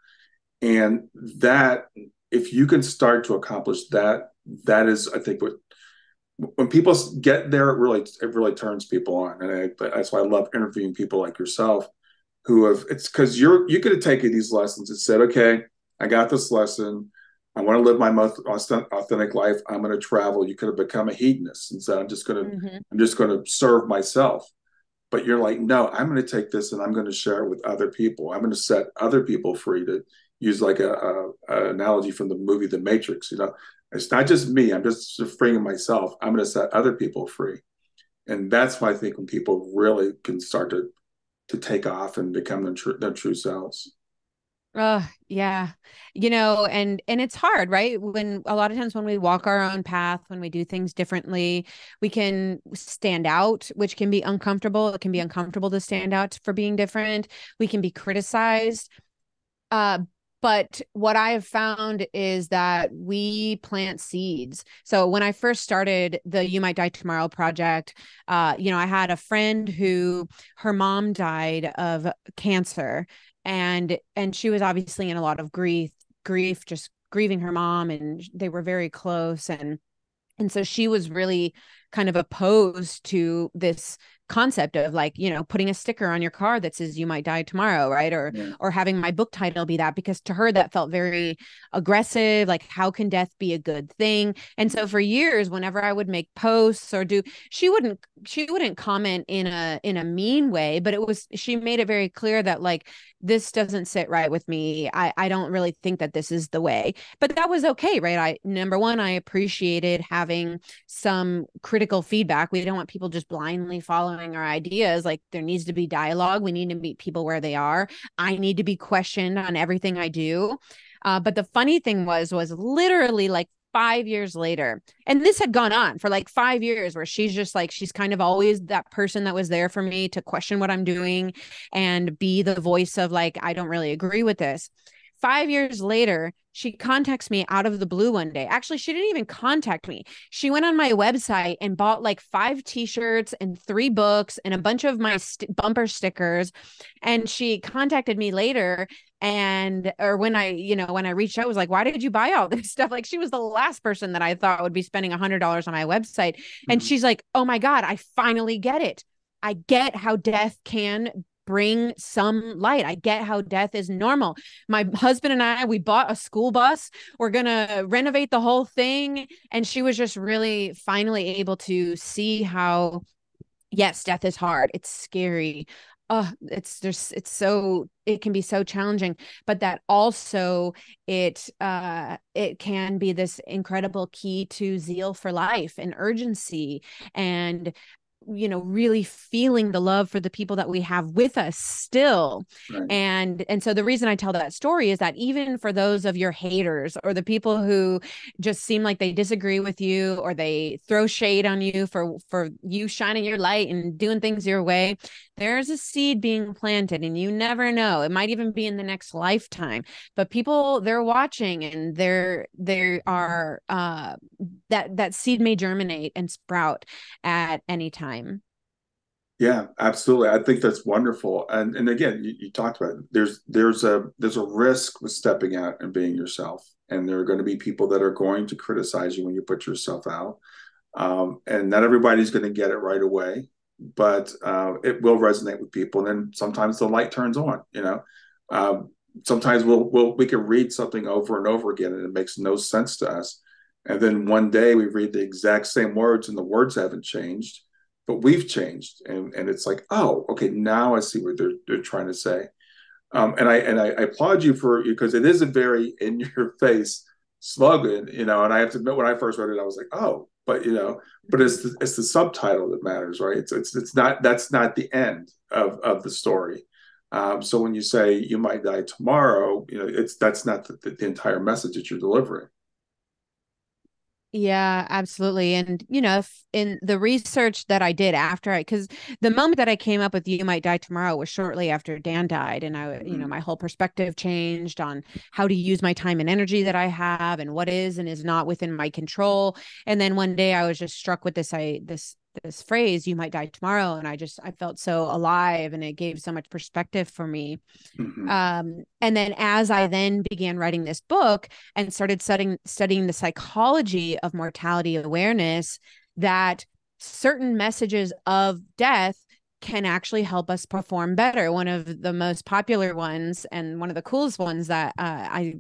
And that, if you can start to accomplish that, that is, I think, when people get there, it really turns people on. And that's why I love interviewing people like yourself who have, it's because you could have taken these lessons and said, okay, I got this lesson. I want to live my most authentic life. I'm going to travel. You could have become a hedonist and said, I'm just going to serve myself. But you're like, no, I'm going to take this and I'm going to share it with other people. I'm going to set other people free, to use like a analogy from the movie The Matrix. It's not just me. I'm just freeing myself. I'm going to set other people free. And that's why I think when people really can start to take off and become their true selves. Yeah. And it's hard, right? When a lot of times when we walk our own path, when we do things differently, we can stand out, which can be uncomfortable. It can be uncomfortable to stand out for being different. We can be criticized. But what I have found is that we plant seeds. So when I first started the You Might Die Tomorrow project, I had a friend who her mom died of cancer, and she was obviously in a lot of grief, just grieving her mom, and they were very close. And so she was really kind of opposed to this concept of, like, putting a sticker on your car that says you might die tomorrow, right? Or having my book title be that, because to her that felt very aggressive. Like, how can death be a good thing? And so for years, whenever I would make posts or she wouldn't comment in a mean way, but she made it very clear that, like, this doesn't sit right with me. I don't really think that this is the way. But that was okay, right? Number one, I appreciated having some critical feedback. We don't want people just blindly following our ideas. Like, there needs to be dialogue. We need to meet people where they are. I need to be questioned on everything I do. But the funny thing was literally like 5 years later, and this had gone on for like 5 years, where she's just like, she's kind of always that person that was there for me to question what I'm doing and be the voice of, like, I don't really agree with this. 5 years later, she contacts me out of the blue one day. Actually, she didn't even contact me. She went on my website and bought like 5 t-shirts and 3 books and a bunch of my bumper stickers. And she contacted me later, or when I reached out, was like, why did you buy all this stuff? Like, she was the last person that I thought would be spending $100 on my website. And she's like, oh my God, I finally get it. I get how death can bring some light. I get how death is normal. My husband and we bought a school bus. We're going to renovate the whole thing. And she was just really finally able to see how, yes, death is hard. It's scary. It can be so challenging, but that also it can be this incredible key to zeal for life and urgency, and really feeling the love for the people that we have with us still. Right. And so the reason I tell that story is that even for those of your haters, or the people who just seem like they disagree with you, or they throw shade on you for you shining your light and doing things your way, there's a seed being planted, and you never know. It might even be in the next lifetime, but people, they're watching, and they are that seed may germinate and sprout at any time. Yeah, absolutely. I think that's wonderful. And again, you talked about it. There's a risk with stepping out and being yourself. And there are going to be people that are going to criticize you when you put yourself out. And not everybody's going to get it right away, but it will resonate with people. And then sometimes the light turns on, sometimes we can read something over and over again and it makes no sense to us. And then one day we read the exact same words and the words haven't changed, but we've changed. And it's like, oh, okay, now I see what they're trying to say. And I applaud you because it is a very in your face slogan, and I have to admit, when I first read it, I was like, oh, but it's the subtitle that matters, right? It's not, that's not the end of the story. So when you say you might die tomorrow, that's not the entire message that you're delivering. Yeah, absolutely. And, if in the research that I did because the moment that I came up with You Might Die Tomorrow was shortly after Dan died. And my whole perspective changed on how to use my time and energy that I have, and what is and is not within my control. And then one day I was just struck with this phrase, you might die tomorrow. And I felt so alive, and it gave so much perspective for me. Mm-hmm. And then as I then began writing this book and started studying the psychology of mortality awareness, that certain messages of death can actually help us perform better. One of the most popular ones and one of the coolest ones that I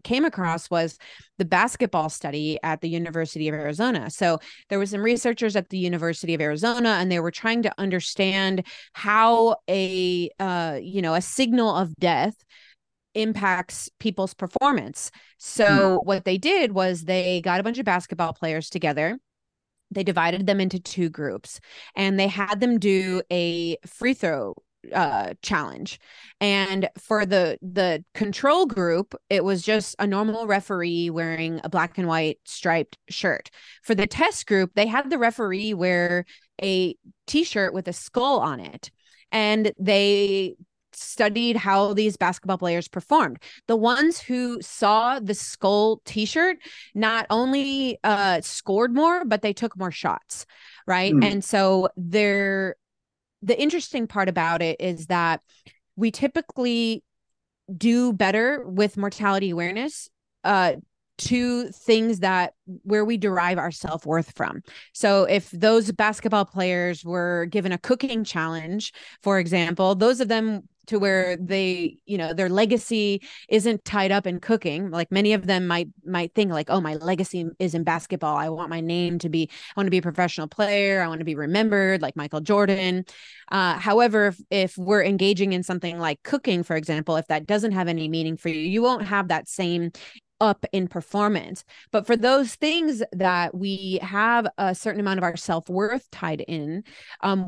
came across was the basketball study at the University of Arizona. So there was some researchers at the University of Arizona, and they were trying to understand how a signal of death impacts people's performance. So what they did was they got a bunch of basketball players together. They divided them into two groups, and they had them do a free throw challenge. And for the control group, it was just a normal referee wearing a black and white striped shirt. For the test group, they had the referee wear a t-shirt with a skull on it, and they studied how these basketball players performed. The ones who saw the skull t-shirt not only scored more, but they took more shots, right? And so the interesting part about it is that we typically do better with mortality awareness to things that where we derive our self-worth from. So if those basketball players were given a cooking challenge, for example, those of them to where they, their legacy isn't tied up in cooking, like many of them might think like, oh, my legacy is in basketball. I want my name to be, I want to be a professional player. I want to be remembered like Michael Jordan. However, if we're engaging in something like cooking, for example, if that doesn't have any meaning for you, you won't have that same up in performance. But for those things that we have a certain amount of our self-worth tied in,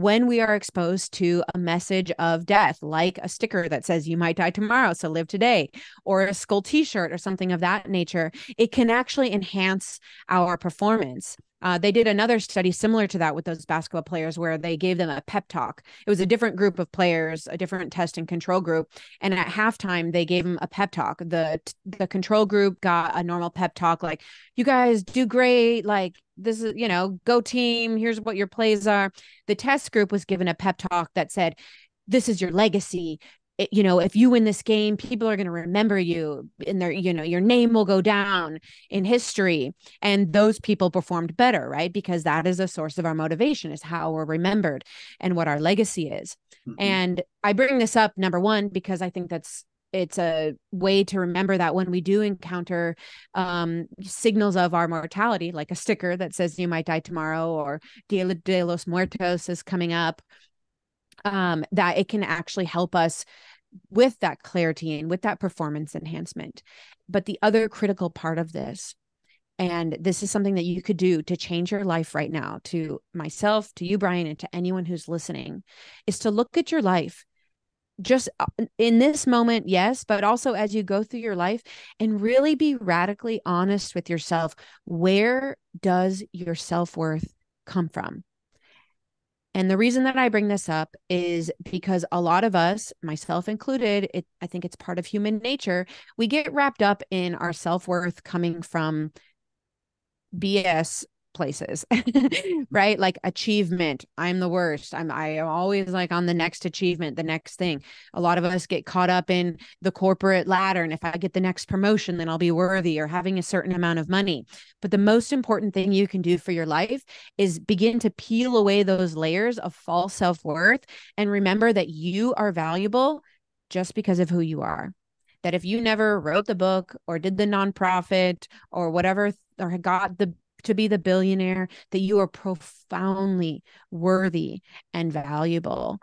when we are exposed to a message of death, like a sticker that says you might die tomorrow, so live today, or a skull t-shirt or something of that nature, it can actually enhance our performance. They did another study similar to that with those basketball players where they gave them a pep talk. It was a different group of players, a different test and control group. And at halftime, they gave them a pep talk. The control group got a normal pep talk, like, you guys do great. Like, this is, go team. Here's what your plays are. The test group was given a pep talk that said, this is your legacy. If you win this game, people are going to remember you, and your name will go down in history. And those people performed better, right? Because that is a source of our motivation, is how we're remembered and what our legacy is. And I bring this up, number one, because I think it's a way to remember that when we do encounter signals of our mortality, like a sticker that says you might die tomorrow, or Dia de los Muertos is coming up, that it can actually help us with that clarity and with that performance enhancement. But the other critical part of this, and this is something that you could do to change your life right now, to myself, to you, Brian, and to anyone who's listening, is to look at your life just in this moment, yes, but also as you go through your life, and really be radically honest with yourself. Where does your self-worth come from? And the reason that I bring this up is because a lot of us, myself included, I think it's part of human nature. We get wrapped up in our self-worth coming from BS places, right? Like achievement. I'm the worst. I am always like on the next achievement, the next thing. A lot of us get caught up in the corporate ladder. And if I get the next promotion, then I'll be worthy, or having a certain amount of money. But the most important thing you can do for your life is begin to peel away those layers of false self-worth and remember that you are valuable just because of who you are. That if you never wrote the book or did the nonprofit or whatever, or got to be the billionaire, that you are profoundly worthy and valuable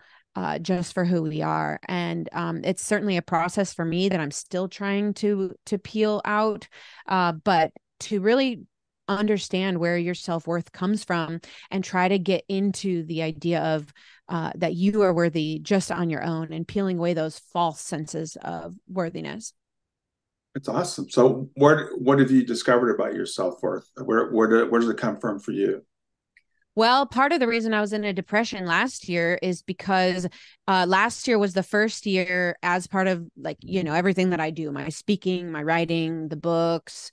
just for who we are. And it's certainly a process for me that I'm still trying to peel out, but to really understand where your self-worth comes from and try to get into the idea of that you are worthy just on your own, and peeling away those false senses of worthiness. It's awesome. So what have you discovered about your self-worth? Where does it come from for you? Well, part of the reason I was in a depression last year is because last year was the first year, as part of everything that I do, my speaking, my writing, the books,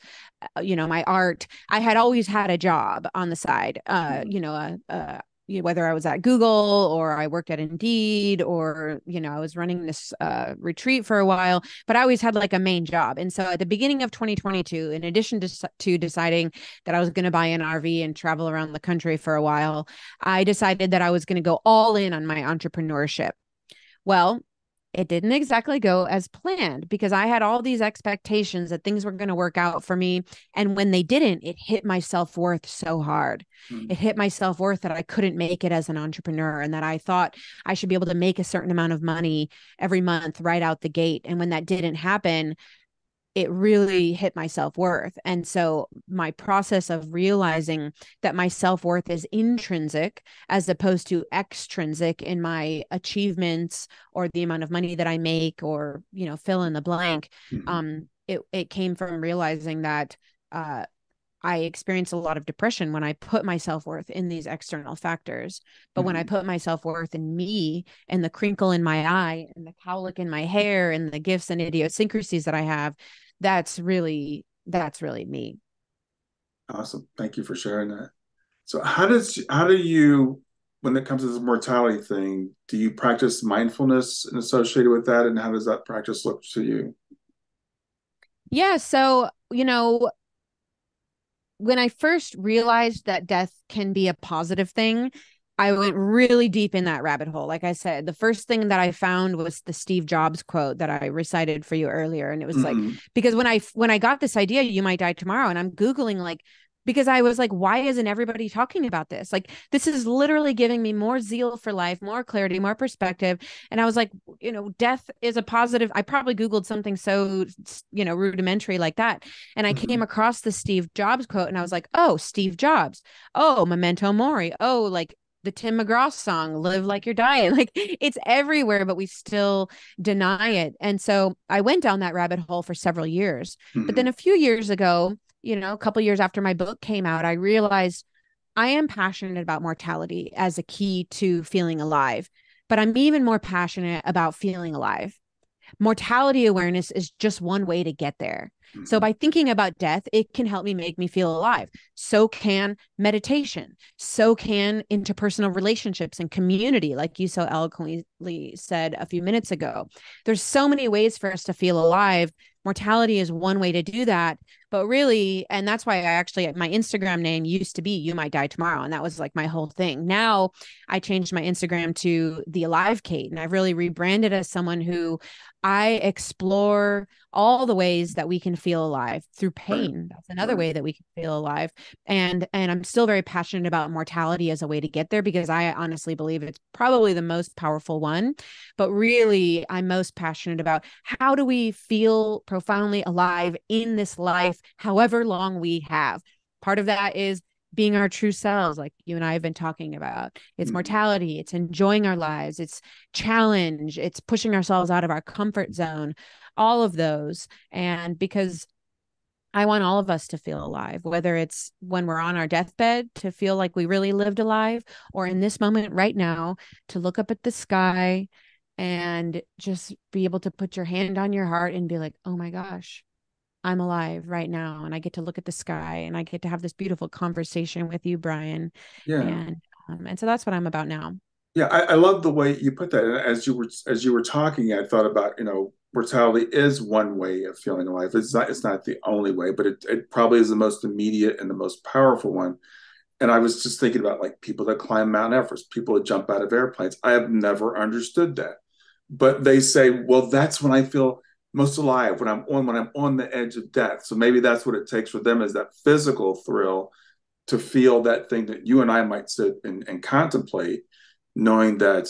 my art. I had always had a job on the side, whether I was at Google or I worked at Indeed or, I was running this retreat for a while, but I always had like a main job. And so at the beginning of 2022, in addition to deciding that I was going to buy an RV and travel around the country for a while, I decided that I was going to go all in on my entrepreneurship. Well, it didn't exactly go as planned because I had all these expectations that things were going to work out for me. And when they didn't, it hit my self-worth so hard. It hit my self-worth that I couldn't make it as an entrepreneur and that I thought I should be able to make a certain amount of money every month right out the gate. And when that didn't happen, it really hit my self-worth. And so my process of realizing that my self-worth is intrinsic as opposed to extrinsic in my achievements or the amount of money that I make or, fill in the blank. It came from realizing that I experienced a lot of depression when I put my self-worth in these external factors. But when I put my self-worth in me and the crinkle in my eye and the cowlick in my hair and the gifts and idiosyncrasies that I have, that's really me. Awesome. Thank you for sharing that. So how do you, when it comes to this mortality thing, do you practice mindfulness and associated with that? And how does that practice look to you? Yeah. So, when I first realized that death can be a positive thing, I went really deep in that rabbit hole. Like I said, the first thing that I found was the Steve Jobs quote that I recited for you earlier. And it was like, because when I got this idea, you might die tomorrow, and I'm Googling like, because I was like, why isn't everybody talking about this? Like, this is literally giving me more zeal for life, more clarity, more perspective. And I was like, death is a positive. I probably Googled something so, rudimentary like that. And I came across the Steve Jobs quote and I was like, oh, Steve Jobs. Oh, memento mori. Oh, like the Tim McGraw song, live like you're dying. Like, it's everywhere, but we still deny it. And so I went down that rabbit hole for several years. But then a few years ago, a couple years after my book came out, I realized I am passionate about mortality as a key to feeling alive, but I'm even more passionate about feeling alive. Mortality awareness is just one way to get there. So by thinking about death, it can help me make me feel alive. So can meditation. So can interpersonal relationships and community, like you so eloquently said a few minutes ago. There's so many ways for us to feel alive. Mortality is one way to do that. But really, and that's why my Instagram name used to be You Might Die Tomorrow. And that was like my whole thing. Now I changed my Instagram to The Alive Kate. And I've really rebranded as someone who I explore all the ways that we can feel alive through pain. That's another way that we can feel alive. And I'm still very passionate about mortality as a way to get there, because I honestly believe it's probably the most powerful one. But really, I'm most passionate about how do we feel profoundly alive in this life, however long we have. Part of that is being our true selves, like you and I have been talking about. It's mortality, it's enjoying our lives, it's challenge, it's pushing ourselves out of our comfort zone, all of those. And because I want all of us to feel alive, whether it's when we're on our deathbed to feel like we really lived alive, or in this moment right now to look up at the sky and just be able to put your hand on your heart and be like, oh my gosh, I'm alive right now. And I get to look at the sky and I get to have this beautiful conversation with you, Brian. Yeah. And so that's what I'm about now. Yeah, I love the way you put that. And as you were talking, I thought about, mortality is one way of feeling alive. It's not the only way, but it probably is the most immediate and the most powerful one. And I was just thinking about like people that climb Mount Everest, people that jump out of airplanes. I have never understood that. But they say, well, that's when I feel most alive, when I'm on the edge of death. So maybe that's what it takes for them, is that physical thrill to feel that thing that you and I might sit and contemplate, knowing that,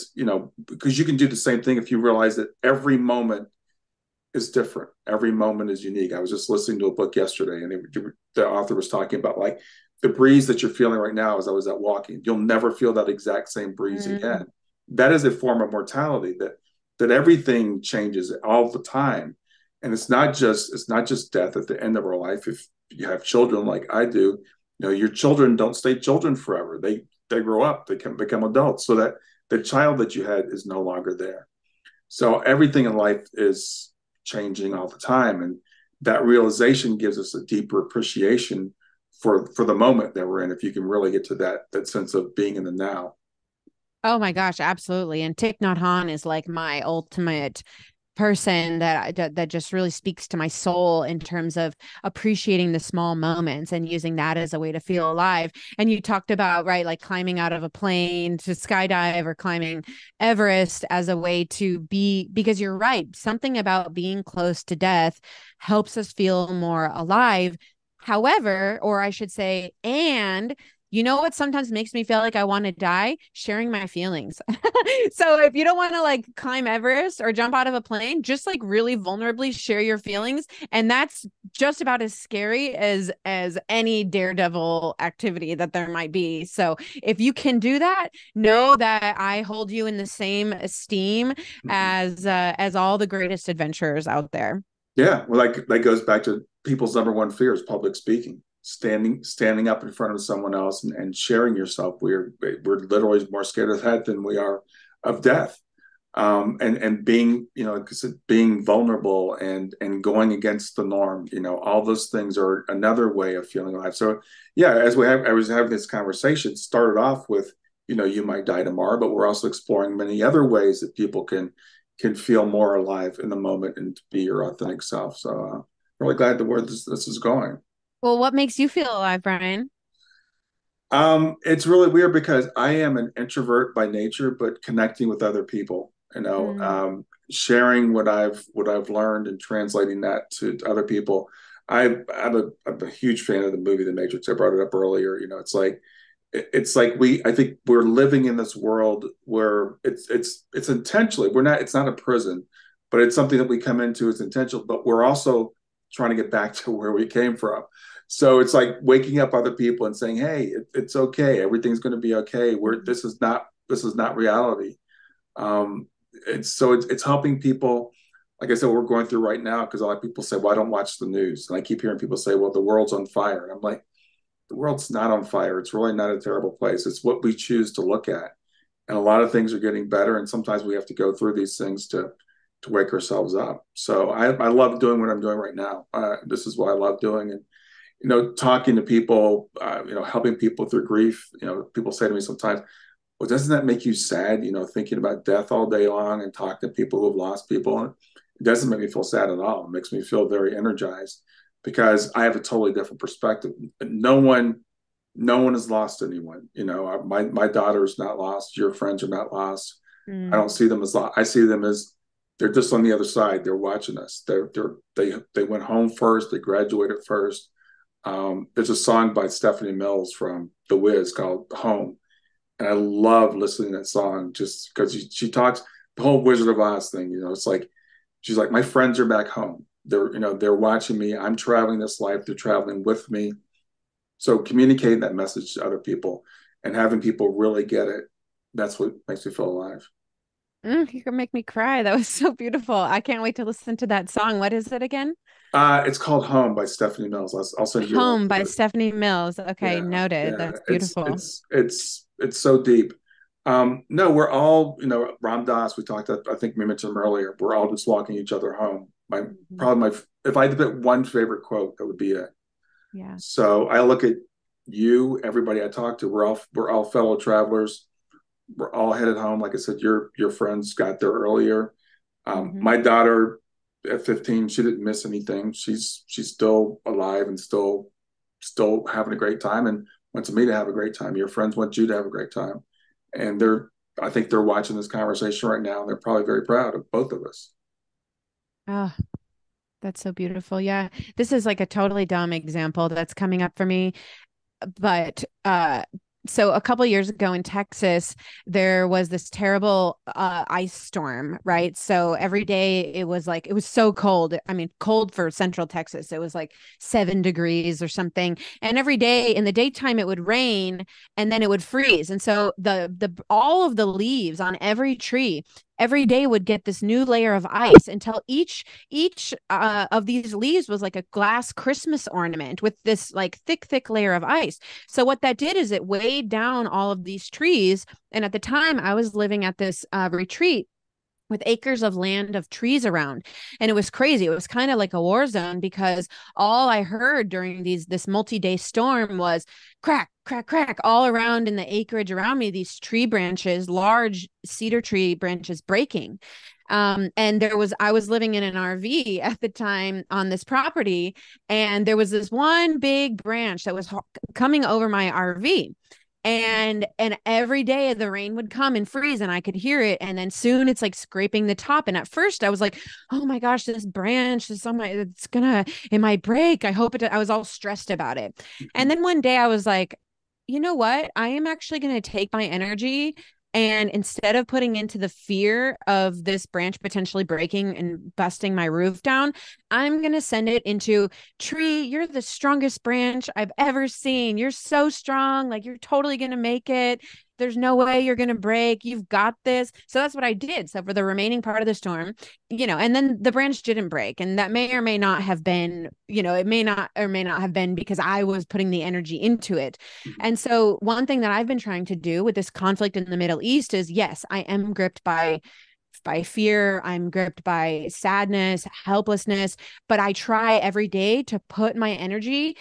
because you can do the same thing if you realize that every moment is different. Every moment is unique. I was just listening to a book yesterday, and the author was talking about like the breeze that you're feeling right now as I was out walking. You'll never feel that exact same breeze again. That is a form of mortality, that everything changes all the time. And it's not just death at the end of our life. If you have children like I do, your children don't stay children forever. They grow up, they can become adults. So that the child that you had is no longer there. So everything in life is changing all the time. And that realization gives us a deeper appreciation for the moment that we're in, if you can really get to that sense of being in the now. Oh my gosh, absolutely. And Thich Nhat Hanh is like my ultimate person that just really speaks to my soul in terms of appreciating the small moments and using that as a way to feel alive. And you talked about, right, like climbing out of a plane to skydive or climbing Everest as a way to be, because you're right, something about being close to death helps us feel more alive. However, or I should say, and you know what sometimes makes me feel like I want to die? Sharing my feelings. So if you don't want to like climb Everest or jump out of a plane, just like really vulnerably share your feelings. And that's just about as scary as any daredevil activity that there might be. So if you can do that, know that I hold you in the same esteem Mhm. as all the greatest adventurers out there. Yeah, well, like that goes back to people's number one fear is public speaking, standing up in front of someone else and sharing yourself. We're literally more scared of that than we are of death. And being, like I said, being vulnerable and going against the norm, all those things are another way of feeling alive. So yeah, I was having this conversation, started off with, you might die tomorrow, but we're also exploring many other ways that people can feel more alive in the moment and be your authentic self. So really glad the where this is going. Well, what makes you feel alive, Brian? It's really weird because I am an introvert by nature, but connecting with other people, Mm, sharing what I've learned and translating that to other people. I'm a huge fan of the movie The Matrix. I brought it up earlier. It's like I think we're living in this world where it's intentionally it's not a prison, but it's something that we come into. It's intentional, but we're also trying to get back to where we came from. So it's like waking up other people and saying, "Hey, it's okay. Everything's going to be okay. We're mm, this is not reality." Um, it's helping people. Like I said, we're going through right now because a lot of people say, "Well, I don't watch the news," and I keep hearing people say, "Well, the world's on fire," and I'm like, "The world's not on fire. It's really not a terrible place. It's what we choose to look at." And a lot of things are getting better, and sometimes we have to go through these things to wake ourselves up. So I love doing what I'm doing right now. This is what I love doing, and talking to people, helping people through grief. People say to me sometimes, "Well, doesn't that make you sad? Thinking about death all day long and talking to people who have lost people." And it doesn't make me feel sad at all. It makes me feel very energized because I have a totally different perspective. No one has lost anyone. My daughter's not lost. Your friends are not lost. I mm. don't see them as lost. I see them as they're just on the other side. They're watching us. They went home first. They graduated first. There's a song by Stephanie Mills from The Wiz called Home. And I love listening to that song just because she talks the whole Wizard of Oz thing. It's like, she's like, my friends are back home. They're watching me. I'm traveling this life. They're traveling with me. So communicating that message to other people and having people really get it, that's what makes me feel alive. You can make me cry. That was so beautiful. I can't wait to listen to that song. What is it again? It's called Home by Stephanie Mills. I'll send you a link Home to by it. Stephanie Mills. Okay, Yeah, noted. yeah. That's It's beautiful. it's it's it's so deep. No, we're all, Ram Dass, we talked, I think we mentioned him earlier. We're all just walking each other home. Mhm. Probably if I had to pick one favorite quote, that would be it. Yeah. So I look at you, everybody I talk to, we're all fellow travelers. We're all headed home. Like I said, your friends got there earlier. Hmm. My daughter at 15, she didn't miss anything. She's still alive and still having a great time and wants me to have a great time. Your friends want you to have a great time. And I think they're watching this conversation right now and they're probably very proud of both of us. Oh, that's so beautiful. Yeah. This is like a totally dumb example that's coming up for me. But so a couple years ago in Texas, there was this terrible ice storm, right? So every day it was so cold. I mean, cold for Central Texas. It was like 7 degrees or something. And every day in the daytime it would rain and then it would freeze. And so the all of the leaves on every tree every day would get this new layer of ice until each of these leaves was like a glass Christmas ornament with this like thick layer of ice. So what that did is it weighed down all of these trees. And at the time I was living at this retreat with acres of land of trees around. And it was crazy. It was kind of like a war zone, because all I heard during this multi-day storm was crack, crack, crack all around in the acreage around me, these tree branches, large cedar tree branches breaking. And I was living in an RV at the time on this property, and there was this one big branch that was coming over my RV. And every day the rain would come and freeze, and I could hear it, and then soon it's like scraping the top. And at first I was like, oh my gosh, this branch is on my, it might break, I hope it, I was all stressed about it. And then one day I was like, you know what, I am actually going to take my energy, and instead of putting into the fear of this branch potentially breaking and busting my roof down, I'm going to send it into, tree, you're the strongest branch I've ever seen. You're so strong. Like, you're totally going to make it. There's no way you're going to break. You've got this. So that's what I did. So for the remaining part of the storm, and then the branch didn't break. And that may or may not have been, it may not or may not have been because I was putting the energy into it. Mm-hmm. And so one thing that I've been trying to do with this conflict in the Middle East is, yes, I am gripped by fear. I'm gripped by sadness, helplessness, but I try every day to put my energy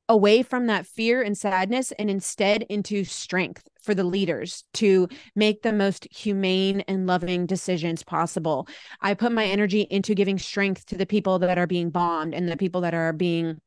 away from that fear and sadness and instead into strength for the leaders to make the most humane and loving decisions possible. I put my energy into giving strength to the people that are being bombed and the people that are being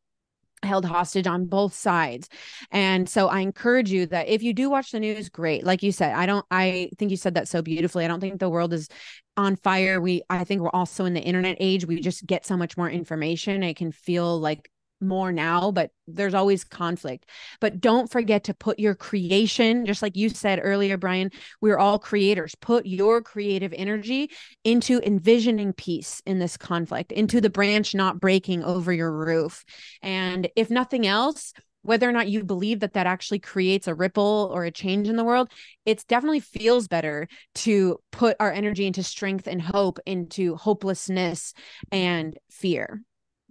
held hostage on both sides. And so I encourage you that if you do watch the news, great. Like you said, I think you said that so beautifully. I don't think the world is on fire. I think we're also in the internet age. We just get so much more information. It can feel like more now, but there's always conflict. But don't forget to put your creation, just like you said earlier, Brian, we're all creators. Put your creative energy into envisioning peace in this conflict, into the branch not breaking over your roof. And if nothing else, whether or not you believe that actually creates a ripple or a change in the world, it definitely feels better to put our energy into strength and hope, into hopelessness and fear.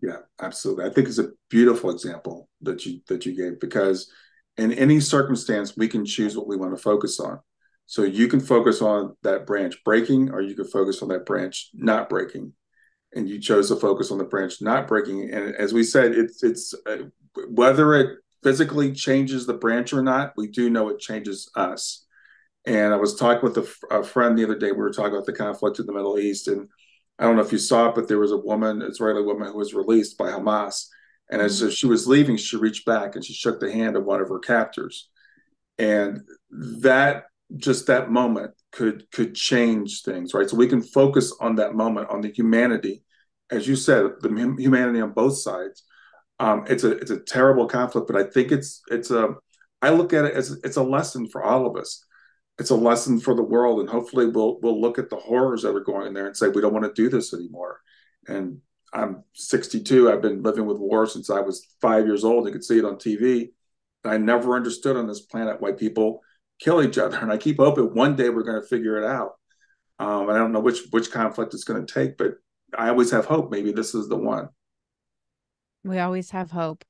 Yeah, absolutely. I think it's a beautiful example that you gave, because in any circumstance we can choose what we want to focus on. So you can focus on that branch breaking, or you can focus on that branch not breaking. And you chose to focus on the branch not breaking. And as we said, it's whether it physically changes the branch or not, we do know it changes us. And I was talking with a friend the other day. We were talking about the conflict in the Middle East, and I don't know if you saw it, but there was a woman, Israeli woman, who was released by Hamas. And as she was leaving, she reached back and she shook the hand of one of her captors. And that moment could change things, right? So we can focus on that moment, on the humanity, as you said, the humanity on both sides. It's a terrible conflict, but I think I look at it as it's a lesson for all of us. It's a lesson for the world, and hopefully we'll look at the horrors that are going in there and say we don't want to do this anymore. And I'm 62. I've been living with war since I was 5 years old. You could see it on TV. I never understood on this planet why people kill each other, and I keep hoping one day we're going to figure it out. I don't know which conflict it's going to take, but I always have hope. Maybe this is the one. We always have hope.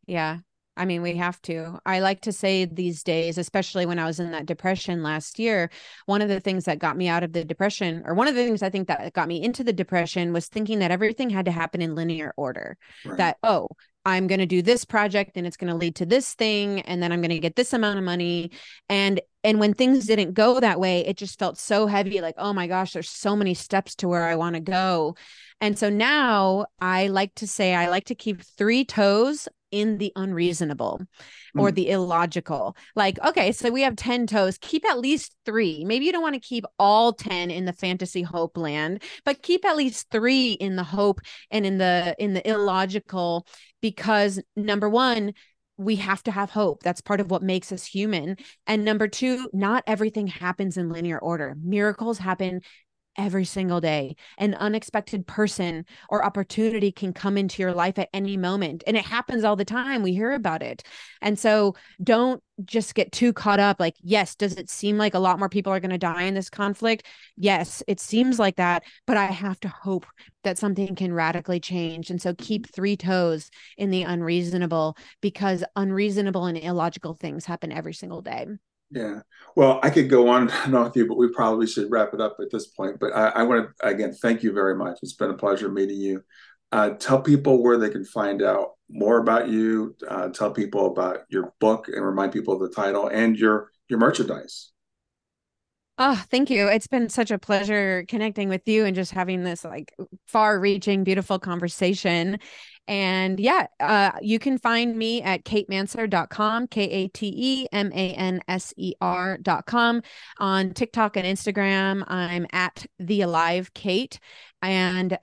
Yeah. I mean, we have to. I like to say these days, especially when I was in that depression last year, one of the things that got me out of the depression, or one of the things I think that got me into the depression, was thinking that everything had to happen in linear order. Right. That, I'm going to do this project and it's going to lead to this thing, and then I'm going to get this amount of money. And when things didn't go that way, it just felt so heavy, like, oh my gosh, there's so many steps to where I want to go. And so now I like to keep 3 toes in the unreasonable or the illogical. Like, okay, so we have 10 toes, keep at least 3. Maybe you don't want to keep all 10 in the fantasy hope land, but keep at least 3 in the hope and in the illogical, because number 1, we have to have hope. That's part of what makes us human. And number 2, not everything happens in linear order. Miracles happen every single day. An unexpected person or opportunity can come into your life at any moment. And it happens all the time. We hear about it. And so don't just get too caught up. Like, yes, does it seem like a lot more people are going to die in this conflict? Yes, it seems like that, but I have to hope that something can radically change. And so keep 3 toes in the unreasonable, because unreasonable and illogical things happen every single day. Yeah. Well, I could go on and on with you, but we probably should wrap it up at this point. But I want to, again, thank you very much. It's been a pleasure meeting you. Tell people where they can find out more about you. Tell people about your book and remind people of the title and your merchandise. Oh, thank you. It's been such a pleasure connecting with you and just having this like far-reaching, beautiful conversation. And yeah, you can find me at katemanser.com, katemanser.com. On TikTok and Instagram, I'm at the Alive Kate. And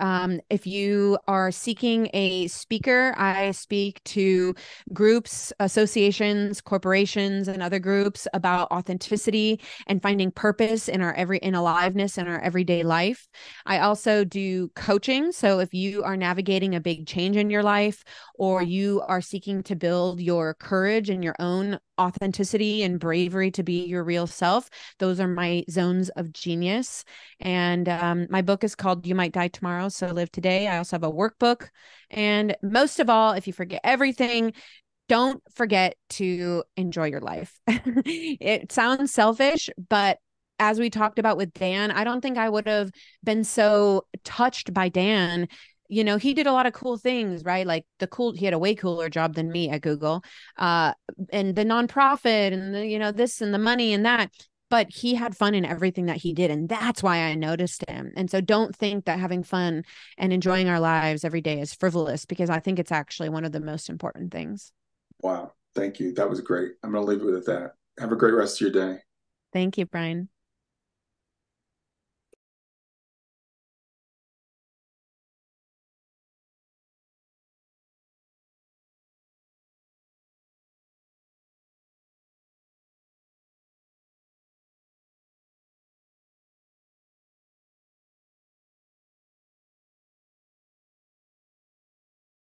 if you are seeking a speaker, I speak to groups, associations, corporations, and other groups about authenticity and finding purpose in aliveness in our everyday life. I also do coaching. So if you are navigating a big change in your life, or you are seeking to build your courage and your own authenticity and bravery to be your real self, those are my zones of genius. And my book is called You Might Die Tomorrow, So Live Today. I also have a workbook. And most of all, if you forget everything, don't forget to enjoy your life. It sounds selfish, but as we talked about with Dan, I don't think I would have been so touched by Dan. You know, he did a lot of cool things, right? Like he had a way cooler job than me at Google, uh, and the nonprofit and this and the money and that. But he had fun in everything that he did. And that's why I noticed him. And so don't think that having fun and enjoying our lives every day is frivolous, because I think it's actually one of the most important things. Wow. Thank you. That was great. I'm going to leave it with that. Have a great rest of your day. Thank you, Brian.